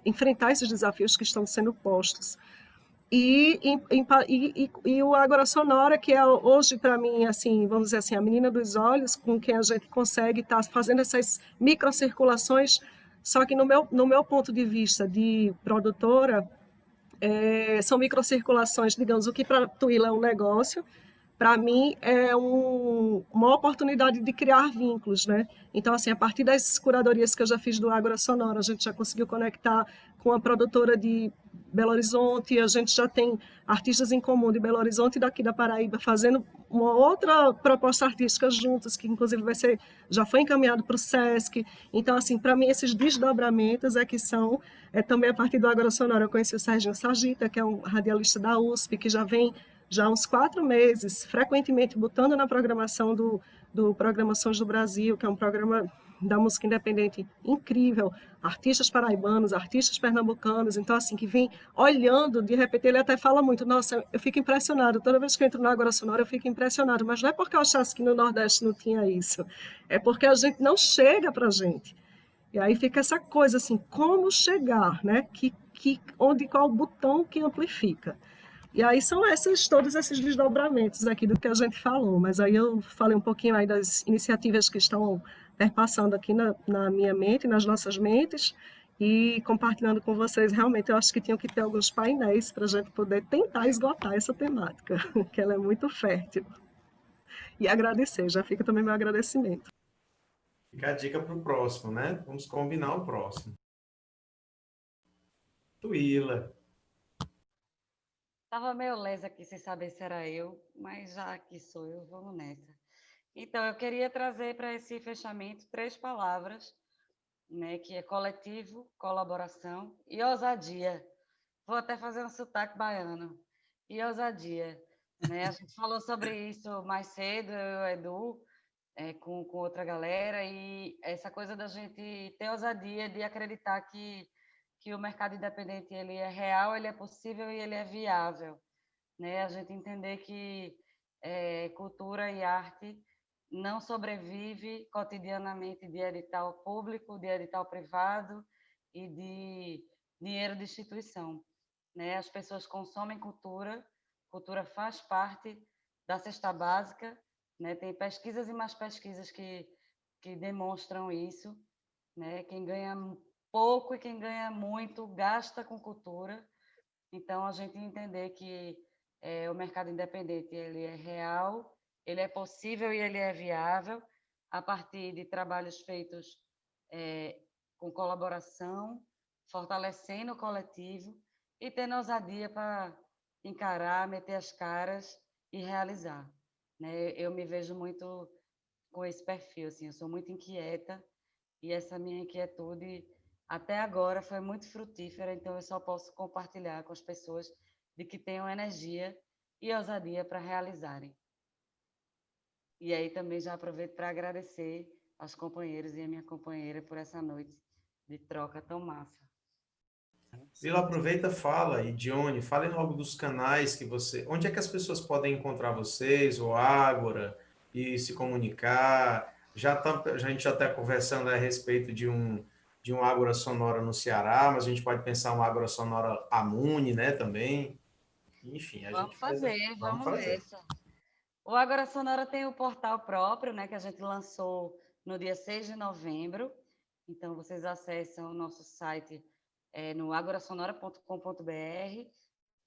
enfrentar esses desafios que estão sendo postos. E o Agrosonora, que é hoje, para mim, assim, vamos dizer assim, a menina dos olhos, com quem a gente consegue estar fazendo essas microcirculações, só que no meu ponto de vista de produtora, são microcirculações, digamos, o que para Tuila é um negócio, para mim é uma oportunidade de criar vínculos, né? Então, assim, a partir das curadorias que eu já fiz do Ágora Sonora, a gente já conseguiu conectar com a produtora de Belo Horizonte, a gente já tem artistas em comum de Belo Horizonte e daqui da Paraíba fazendo uma outra proposta artística juntos, que inclusive já foi encaminhado para o SESC. Então, assim, para mim esses desdobramentos são também a partir do Ágora Sonora. Eu conheci o Serginho Sargita, que é um radialista da USP, que já vem já há uns 4 meses, frequentemente botando na programação do Programa Sons do Brasil, que é um programa da música independente incrível, artistas paraibanos, artistas pernambucanos, então assim, que vem olhando, de repente ele até fala muito, nossa, eu fico impressionado, toda vez que eu entro na Ágora Sonora eu fico impressionado, mas não é porque eu achasse que no Nordeste não tinha isso, é porque a gente não chega para a gente. E aí fica essa coisa assim, como chegar, né? Qual o botão que amplifica. E aí são todos esses desdobramentos aqui do que a gente falou, mas aí eu falei um pouquinho aí das iniciativas que estão perpassando aqui na minha mente, nas nossas mentes, e compartilhando com vocês, realmente eu acho que tinham que ter alguns painéis para a gente poder tentar esgotar essa temática, que ela é muito fértil. E agradecer, já fica também meu agradecimento. Fica a dica para o próximo, né? Vamos combinar o próximo. Tuila. Estava meio lesa aqui sem saber se era eu, mas já que sou eu, vamos nessa. Então, eu queria trazer para esse fechamento 3 palavras, né, que é coletivo, colaboração e ousadia. Vou até fazer um sotaque baiano. E ousadia, né? A gente falou sobre isso mais cedo, eu e o Edu, com outra galera, e essa coisa da gente ter ousadia de acreditar que o mercado independente ele é real, ele é possível e ele é viável, né? A gente entender que cultura e arte não sobrevive cotidianamente de edital público, de edital privado e de dinheiro de instituição, né? As pessoas consomem cultura, cultura faz parte da cesta básica, né? Tem pesquisas e mais pesquisas que demonstram isso, né? Quem ganha pouco e quem ganha muito gasta com cultura. Então, a gente entender que o mercado independente ele é real, ele é possível e ele é viável a partir de trabalhos feitos com colaboração, fortalecendo o coletivo e tendo ousadia para encarar, meter as caras e realizar, né? Eu me vejo muito com esse perfil, assim, eu sou muito inquieta e essa minha inquietude até agora foi muito frutífera, então eu só posso compartilhar com as pessoas de que tenham energia e ousadia para realizarem. E aí também já aproveito para agradecer aos companheiros e a minha companheira por essa noite de troca tão massa. Lila, aproveita, fala, e Dione, falem logo dos canais que você... Onde é que as pessoas podem encontrar vocês, ou Ágora, e se comunicar? A gente já está conversando a respeito de um Ágora Sonora no Ceará, mas a gente pode pensar um Ágora Sonora Amune, né, também. Enfim, a gente Vamos nessa. O Ágora Sonora tem o portal próprio, né, que a gente lançou no dia 6 de novembro. Então, vocês acessam o nosso site no agorasonora.com.br.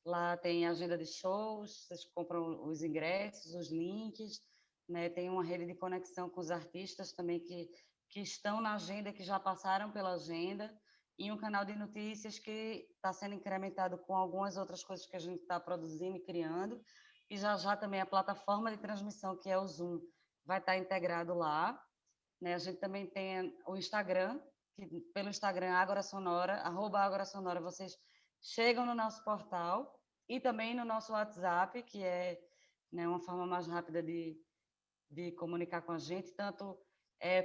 Lá tem agenda de shows, vocês compram os ingressos, os links, né? Tem uma rede de conexão com os artistas também que estão na agenda, que já passaram pela agenda, e um canal de notícias que está sendo incrementado com algumas outras coisas que a gente está produzindo e criando, e já também a plataforma de transmissão, que é o Zoom, vai estar integrado lá, né? A gente também tem o Instagram, que pelo Instagram Ágora Sonora, @Ágora Sonora, vocês chegam no nosso portal e também no nosso WhatsApp, que é, né, uma forma mais rápida de comunicar com a gente, tanto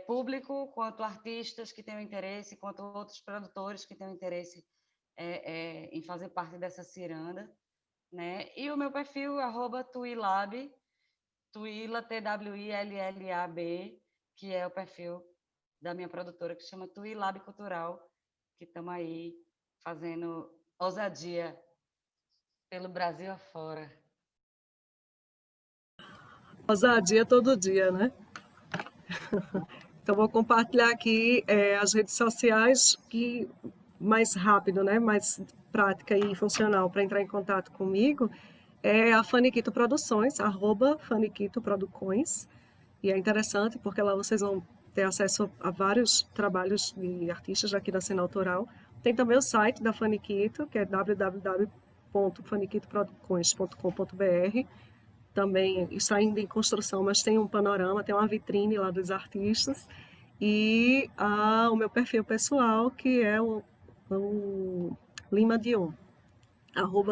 público quanto artistas que tenham interesse, quanto outros produtores que tenham interesse em fazer parte dessa ciranda, né? E o meu perfil, @Tuilab, Tuila, TWILLAB, que é o perfil da minha produtora, que chama Tuilab Cultural, que estamos aí fazendo ousadia pelo Brasil afora. Ousadia todo dia, né? Então, vou compartilhar aqui as redes sociais que mais rápido, né, mais prática e funcional para entrar em contato comigo é a Faniquito Produções, @Faniquito Produções. E é interessante porque lá vocês vão ter acesso a vários trabalhos de artistas aqui da cena autoral. Tem também o site da Faniquito, que é www.faniquitoproduções.com.br. Também está ainda em construção, mas tem um panorama, tem uma vitrine lá dos artistas. E o meu perfil pessoal, que é o Lima Dion,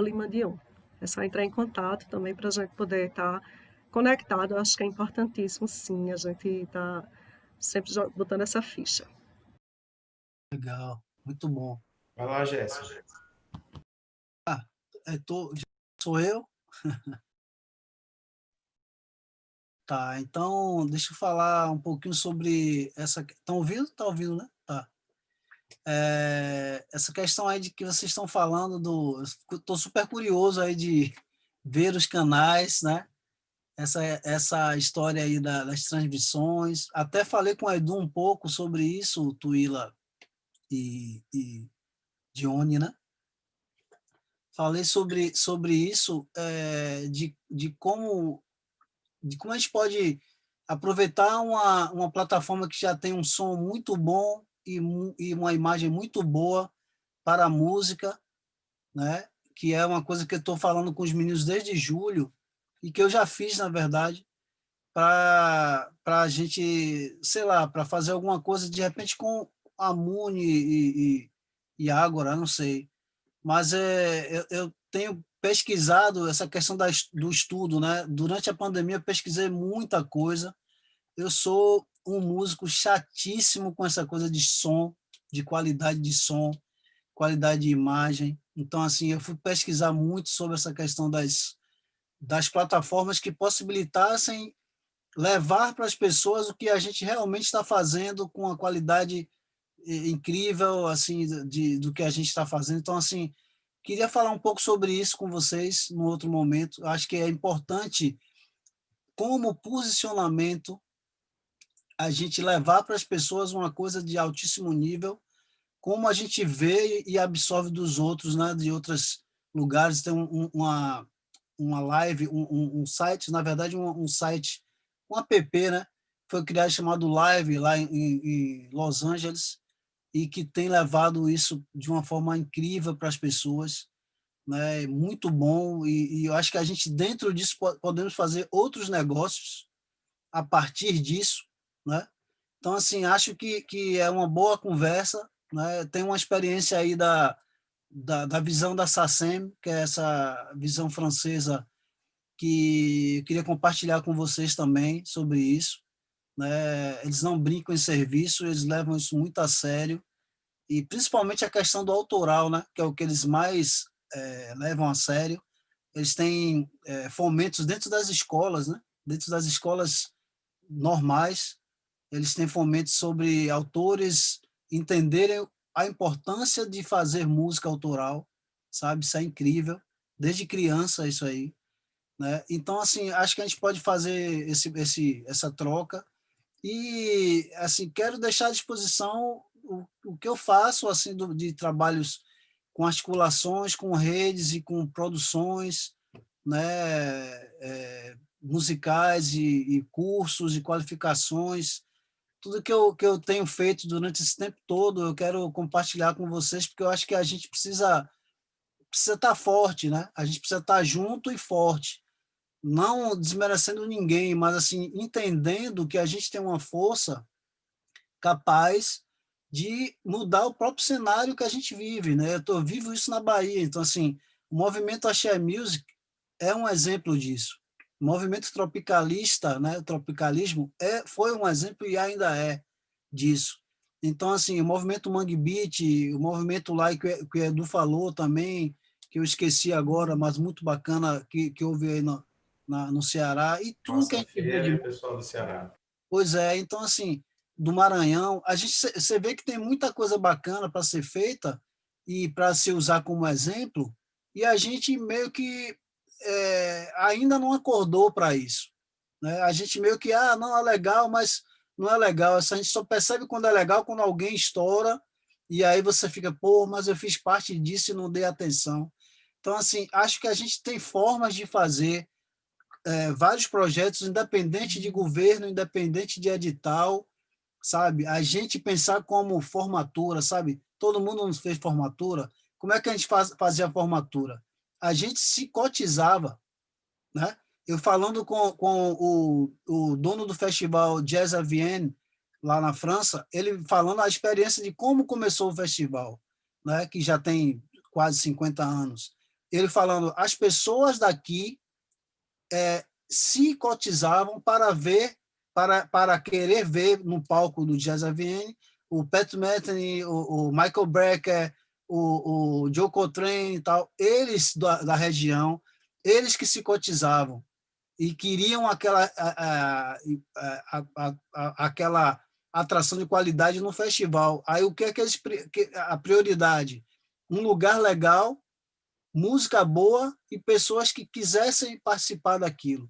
@Lima Dion. É só entrar em contato também para a gente poder estar conectado. Eu acho que é importantíssimo, sim, a gente estar sempre botando essa ficha. Legal, muito bom. Vai lá, Jéssica. Sou eu? Tá, então deixa eu falar um pouquinho sobre essa. Estão ouvindo? Tá ouvindo, né? Tá. Essa questão aí de que vocês estão falando estou super curioso aí de ver os canais, né? Essa história aí das transmissões. Até falei com o Edu um pouco sobre isso, o Tuila e Dione, né? Falei sobre isso, de como a gente pode aproveitar uma plataforma que já tem um som muito bom e uma imagem muito boa para a música, né? Que é uma coisa que eu estou falando com os meninos desde julho e que eu já fiz, na verdade, para a gente, sei lá, para fazer alguma coisa, de repente, com a Muni e Ágora, não sei. Mas eu tenho pesquisado essa questão do estudo, né? Durante a pandemia, eu pesquisei muita coisa. Eu sou um músico chatíssimo com essa coisa de som, de qualidade de som, qualidade de imagem. Então, assim, eu fui pesquisar muito sobre essa questão das plataformas que possibilitassem levar para as pessoas o que a gente realmente está fazendo com a qualidade incrível, assim, do que a gente está fazendo. Então, assim, queria falar um pouco sobre isso com vocês no outro momento. Acho que é importante, como posicionamento, a gente levar para as pessoas uma coisa de altíssimo nível, como a gente vê e absorve dos outros, né, de outros lugares. Tem uma live, um site, na verdade, um site, um app, né, foi criado chamado Live, lá em Los Angeles, e que tem levado isso de uma forma incrível para as pessoas, né? Muito bom, e eu acho que a gente, dentro disso, podemos fazer outros negócios a partir disso, né? Então, assim, acho que é uma boa conversa, né? Tem uma experiência aí da visão da SACEM, que é essa visão francesa, que eu queria compartilhar com vocês também sobre isso, né? Eles não brincam em serviço, eles levam isso muito a sério, e principalmente a questão do autoral, né? Que é o que eles mais levam a sério. Eles têm fomentos dentro das escolas, né? Dentro das escolas normais, eles têm fomentos sobre autores entenderem a importância de fazer música autoral, sabe? Isso é incrível, desde criança isso aí, né? Então, assim, acho que a gente pode fazer essa troca e, assim, quero deixar à disposição o que eu faço, assim, de trabalhos com articulações, com redes e com produções, né, musicais e cursos e qualificações. Tudo que eu tenho feito durante esse tempo todo, eu quero compartilhar com vocês, porque eu acho que a gente precisa estar forte, né? A gente precisa estar junto e forte, não desmerecendo ninguém, mas assim entendendo que a gente tem uma força capaz de mudar o próprio cenário que a gente vive, né? Eu vivo isso na Bahia, então assim, o movimento Axé Music é um exemplo disso. O movimento tropicalista, né, o tropicalismo foi um exemplo e ainda é disso. Então assim, o movimento Mangue Beat, o movimento lá que o Edu falou também, que eu esqueci agora, mas muito bacana, que houve aí no Ceará, e tudo que a Nossa, gente vê Ferreira de... e o pessoal do Ceará. Pois é, então assim, do Maranhão, você vê que tem muita coisa bacana para ser feita e para se usar como exemplo, e a gente meio que ainda não acordou para isso, né? A gente meio que, não é legal, mas não é legal. A gente só percebe quando é legal quando alguém estoura e aí você fica, pô, mas eu fiz parte disso e não dei atenção. Então, assim, acho que a gente tem formas de fazer vários projetos, independente de governo, independente de edital, sabe? A gente pensar como formatura, sabe? Todo mundo nos fez formatura. Como é que a gente fazia a formatura? A gente se cotizava, né? Eu falando com o dono do festival Jazz à Vienne, lá na França, ele falando a experiência de como começou o festival, né? Que já tem quase 50 anos. Ele falando, as pessoas daqui se cotizavam para ver, para querer ver no palco do Jazz à Vienne o Pat Metheny, o Michael Brecker, o Joe Coltrane e tal, eles da região, eles que se cotizavam e queriam aquela atração de qualidade no festival. Aí o que é que a prioridade? Um lugar legal, música boa e pessoas que quisessem participar daquilo.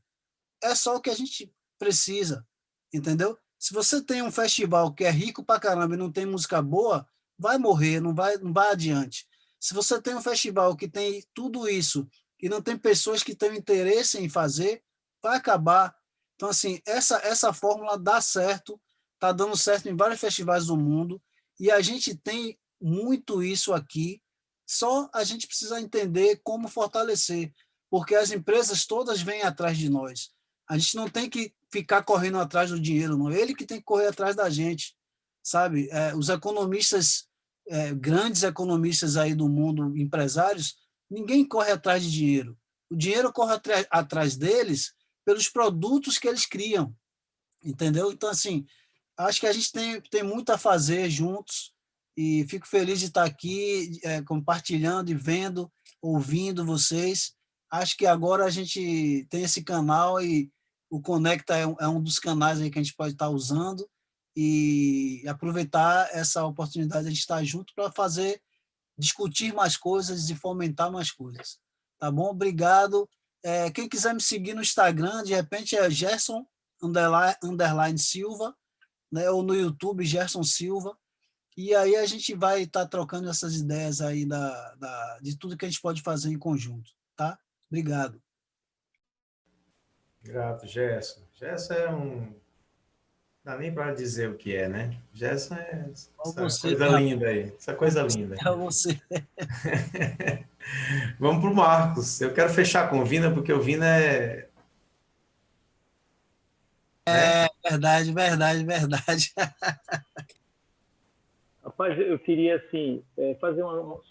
É só o que a gente precisa, entendeu? Se você tem um festival que é rico pra caramba e não tem música boa, vai morrer, não vai adiante. Se você tem um festival que tem tudo isso e não tem pessoas que têm interesse em fazer, vai acabar. Então, assim, essa fórmula dá certo, está dando certo em vários festivais do mundo, e a gente tem muito isso aqui, só a gente precisa entender como fortalecer, porque as empresas todas vêm atrás de nós. A gente não tem que ficar correndo atrás do dinheiro, não. Ele que tem que correr atrás da gente, sabe? Os economistas, grandes economistas aí do mundo, empresários, ninguém corre atrás de dinheiro. O dinheiro corre atrás deles pelos produtos que eles criam, entendeu? Então, assim, acho que a gente tem muito a fazer juntos e fico feliz de estar aqui compartilhando e vendo, ouvindo vocês. Acho que agora a gente tem esse canal e o Conecta é um dos canais aí que a gente pode estar usando e aproveitar essa oportunidade de a gente estar junto para discutir mais coisas e fomentar mais coisas. Tá bom? Obrigado. Quem quiser me seguir no Instagram, de repente é Gerson Silva, né? Ou no YouTube, Gerson Silva. E aí a gente vai estar trocando essas ideias aí de tudo que a gente pode fazer em conjunto, tá? Obrigado. Grato, Gerson. Gerson é um. Não dá nem para dizer o que é, né? Gerson é essa Você, coisa linda aí. Essa coisa linda. você. Vamos para o Marcos. Eu quero fechar com o Vina, porque o Vina é. Né? Verdade, verdade, verdade. Rapaz, eu queria, assim,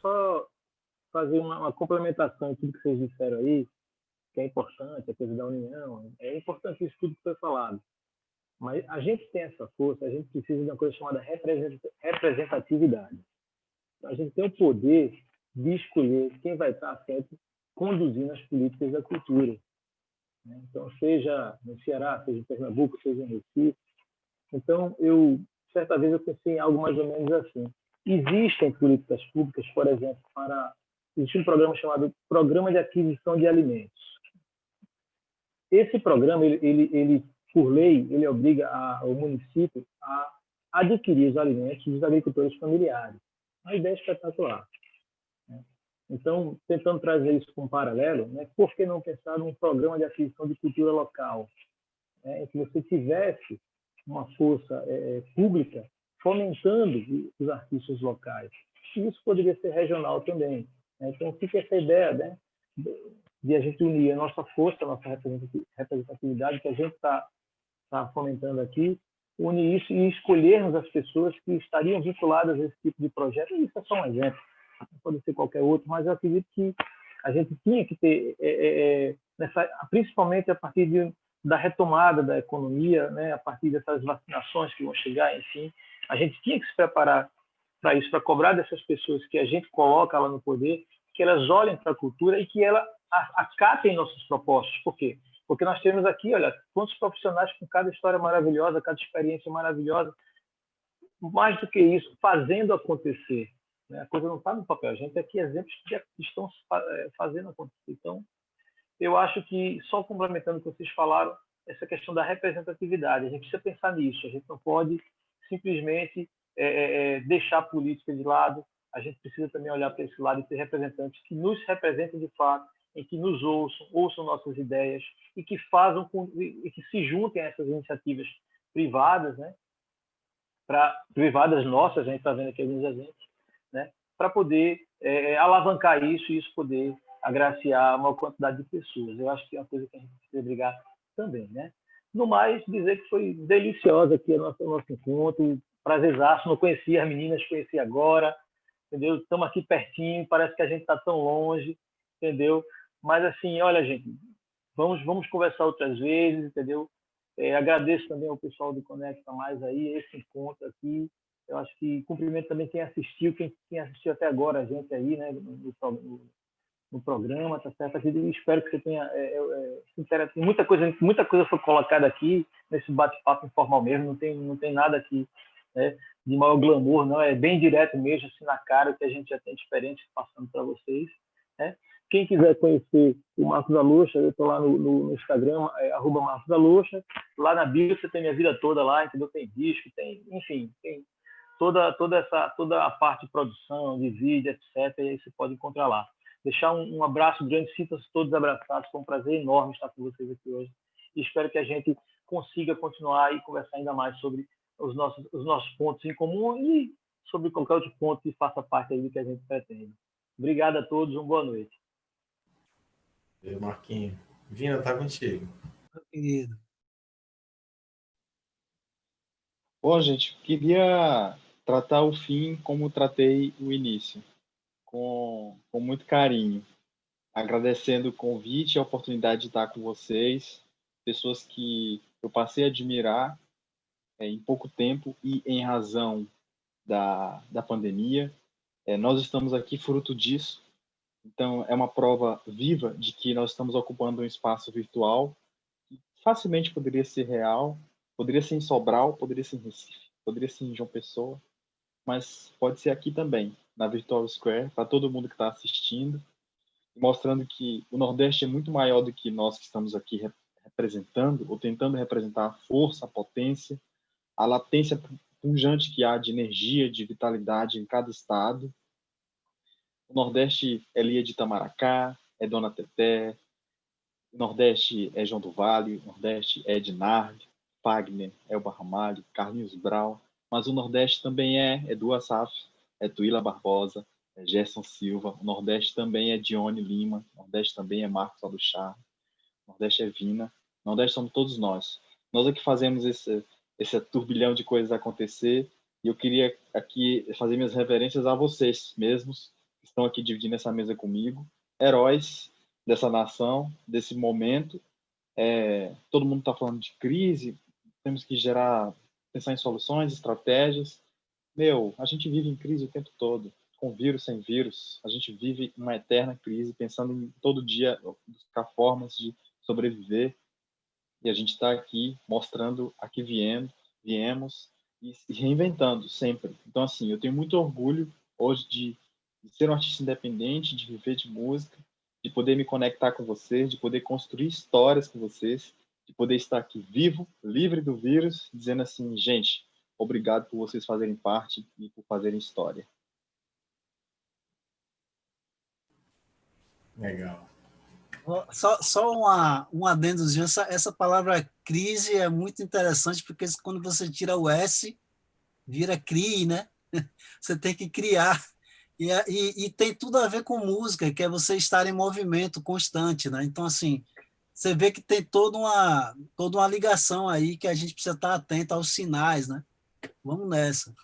só fazer uma complementação em tudo que vocês disseram aí, que é importante, a coisa da união, é importante isso tudo que foi falado. Mas a gente tem essa força, a gente precisa de uma coisa chamada representatividade. A gente tem o poder de escolher quem vai estar sempre conduzindo as políticas da cultura. Então, seja no Ceará, seja em Pernambuco, seja em Recife. Então, certa vez eu pensei em algo mais ou menos assim. Existem políticas públicas, por exemplo, existe um programa chamado Programa de Aquisição de Alimentos. Esse programa, ele por lei, ele obriga o município a adquirir os alimentos dos agricultores familiares. Uma ideia espetacular. Então, tentando trazer isso com um paralelo, por que não pensar num programa de aquisição de cultura local, em que você tivesse uma força pública fomentando os artistas locais? Isso poderia ser regional também. Então, fica essa ideia, de a gente unir a nossa força, a nossa representatividade, que a gente está fomentando aqui, unir isso e escolhermos as pessoas que estariam vinculadas a esse tipo de projeto. E isso é só um exemplo, pode ser qualquer outro, mas eu acredito que a gente tinha que ter, principalmente a partir da retomada da economia, a partir dessas vacinações que vão chegar, enfim, a gente tinha que se preparar para isso, para cobrar dessas pessoas que a gente coloca lá no poder, que elas olhem para a cultura e que elas acatem nossas propostas. Por quê? Porque nós temos aqui, olha, quantos profissionais com cada história maravilhosa, cada experiência maravilhosa, mais do que isso, fazendo acontecer. A coisa não está no papel. A gente tem aqui exemplos que estão fazendo acontecer. Então, eu acho que, só complementando o que vocês falaram, essa questão da representatividade, a gente precisa pensar nisso. A gente não pode simplesmente deixar a política de lado, a gente precisa também olhar para esse lado e ter representantes que nos representem de fato, em que nos ouçam nossas ideias e que e que se juntem a essas iniciativas privadas, né? Privadas nossas, a gente está vendo aqui alguns exemplos, né? Para poder alavancar isso e isso poder agraciar a maior quantidade de pessoas. Eu acho que é uma coisa que a gente precisa brigar também, né? No mais, dizer que foi deliciosa aqui o nosso encontro, prazerzaço, não conhecia as meninas, conheci agora, entendeu? Estamos aqui pertinho, parece que a gente está tão longe, entendeu? Mas assim, olha, gente, vamos conversar outras vezes, entendeu? Agradeço também ao pessoal do Conecta Mais aí, esse encontro aqui. Eu acho que cumprimento também quem assistiu até agora a gente aí, né, no programa, tá certo? Eu espero que você tenha muita coisa foi colocada aqui nesse bate-papo informal mesmo, não tem nada aqui, né, de maior glamour, não, é bem direto mesmo, assim, na cara, que a gente já tem de experiência passando para vocês, né? Quem quiser conhecer o Marcos da Luxa, eu estou lá no Instagram, @MarcosDaLuxa. Lá na bio você tem minha vida toda lá, entendeu? Tem disco, enfim, tem toda a parte de produção, de vídeo, etc. E aí você pode encontrar lá. Deixar um abraço grande, sintam-se todos abraçados. Foi um prazer enorme estar com vocês aqui hoje. E espero que a gente consiga continuar e conversar ainda mais sobre os nossos pontos em comum e sobre qualquer outro ponto que faça parte aí do que a gente pretende. Obrigado a todos, uma boa noite. Marquinhos. Vina, tá contigo. Querido. Bom, gente, queria tratar o fim como tratei o início, com muito carinho, agradecendo o convite e a oportunidade de estar com vocês, pessoas que eu passei a admirar em pouco tempo e em razão da pandemia. Nós estamos aqui fruto disso, então é uma prova viva de que nós estamos ocupando um espaço virtual que facilmente poderia ser real, poderia ser em Sobral, poderia ser em Recife, poderia ser em João Pessoa, mas pode ser aqui também, na Virtual Square, para todo mundo que está assistindo, mostrando que o Nordeste é muito maior do que nós que estamos aqui representando, ou tentando representar a força, a potência, a latência pungente que há de energia, de vitalidade em cada estado. O Nordeste é Lia de Itamaracá, é Dona Teté, o Nordeste é João do Vale, o Nordeste é Ednardo, Fagner, Elba Ramalho, Carlinhos Brau, mas o Nordeste também é Edu Assaf, é Tuíla Barbosa, é Gerson Silva, o Nordeste também é Dione Lima, o Nordeste também é Marcos Aluchar, o Nordeste é Vina, o Nordeste somos todos nós. Nós é que fazemos esse turbilhão de coisas acontecer, e eu queria aqui fazer minhas reverências a vocês mesmos, que estão aqui dividindo essa mesa comigo, heróis dessa nação, desse momento. Todo mundo está falando de crise, temos que pensar em soluções, estratégias. A gente vive em crise o tempo todo, com vírus, sem vírus. A gente vive uma eterna crise, pensando em todo dia buscar formas de sobreviver. E a gente está aqui mostrando a que viemos e reinventando sempre. Então, assim, eu tenho muito orgulho hoje de ser um artista independente, de viver de música, de poder me conectar com vocês, de poder construir histórias com vocês, de poder estar aqui vivo, livre do vírus, dizendo assim, gente, obrigado por vocês fazerem parte e por fazerem história. Legal. Só um adendozinho, essa palavra crise é muito interessante, porque quando você tira o S, vira CRI, né? Você tem que criar. E tem tudo a ver com música, que é você estar em movimento constante, né? Então, assim, você vê que tem toda uma ligação aí que a gente precisa estar atento aos sinais, né? Vamos nessa.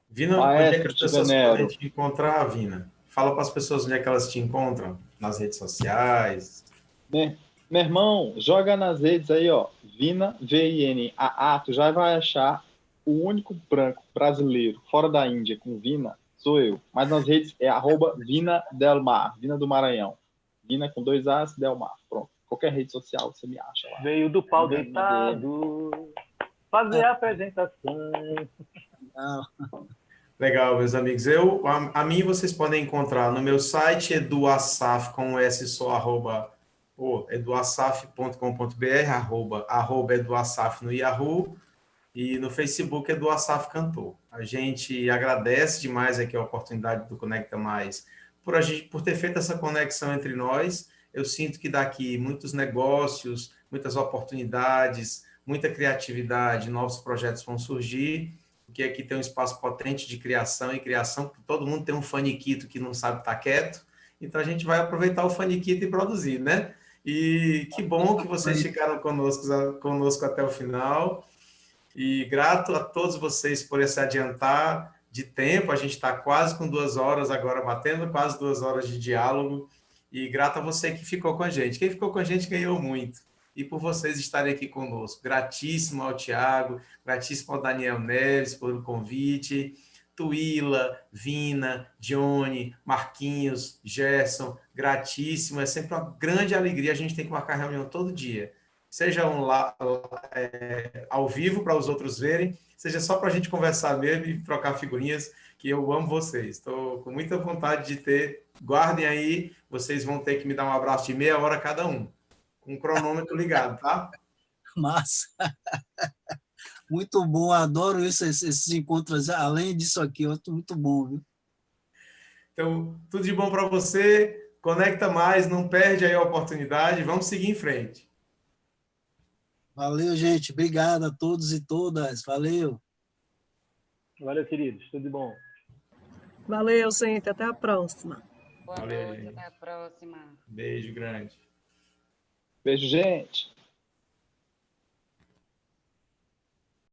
Vina, onde é que as pessoas podem te encontrar, Vina? Fala para as pessoas onde é que elas te encontram, nas redes sociais. Meu irmão, joga nas redes aí, ó, Vina, VINAA, tu já vai achar o único branco brasileiro fora da Índia com Vina, sou eu. Mas nas redes é @VinaDelmar, Vina do Maranhão. Vina com 2 As, Delmar. Pronto. Qualquer rede social você me acha lá. Veio do pau deitado, fazer a apresentação. Legal, meus amigos. A mim vocês podem encontrar no meu site, eduassaf, com S só, eduassaf.com.br, @eduassaf no Yahoo, e no Facebook, Eduassaf Cantor. A gente agradece demais aqui a oportunidade do Conecta Mais por ter feito essa conexão entre nós. Eu sinto que daqui muitos negócios, muitas oportunidades, muita criatividade, novos projetos vão surgir, porque aqui tem um espaço potente de criação e criação, todo mundo tem um faniquito que não sabe estar quieto, então a gente vai aproveitar o faniquito e produzir, né? E que bom que vocês ficaram conosco até o final. E grato a todos vocês por esse adiantar de tempo. A gente está quase com 2 horas agora, batendo quase 2 horas de diálogo. E grato a você que ficou com a gente. Quem ficou com a gente ganhou muito. E por vocês estarem aqui conosco. Gratíssimo ao Tiago, gratíssimo ao Daniel Neves pelo convite. Tuíla, Vina, Johnny, Marquinhos, Gerson, gratíssimo. É sempre uma grande alegria. A gente tem que marcar reunião todo dia. Seja ao vivo para os outros verem, seja só para a gente conversar mesmo e trocar figurinhas, que eu amo vocês. Estou com muita vontade de ter. Guardem aí, vocês vão ter que me dar um abraço de meia hora cada um, com um cronômetro ligado, tá? Massa. Muito bom, adoro esses encontros. Além disso aqui, muito bom, viu? Então, tudo de bom para você. Conecta mais, não perde aí a oportunidade. Vamos seguir em frente. Valeu, gente. Obrigado a todos e todas. Valeu. Valeu, queridos. Tudo de bom. Valeu, gente. Até a próxima. Boa Valeu, noite, gente. até a próxima. Beijo grande. Beijo, gente.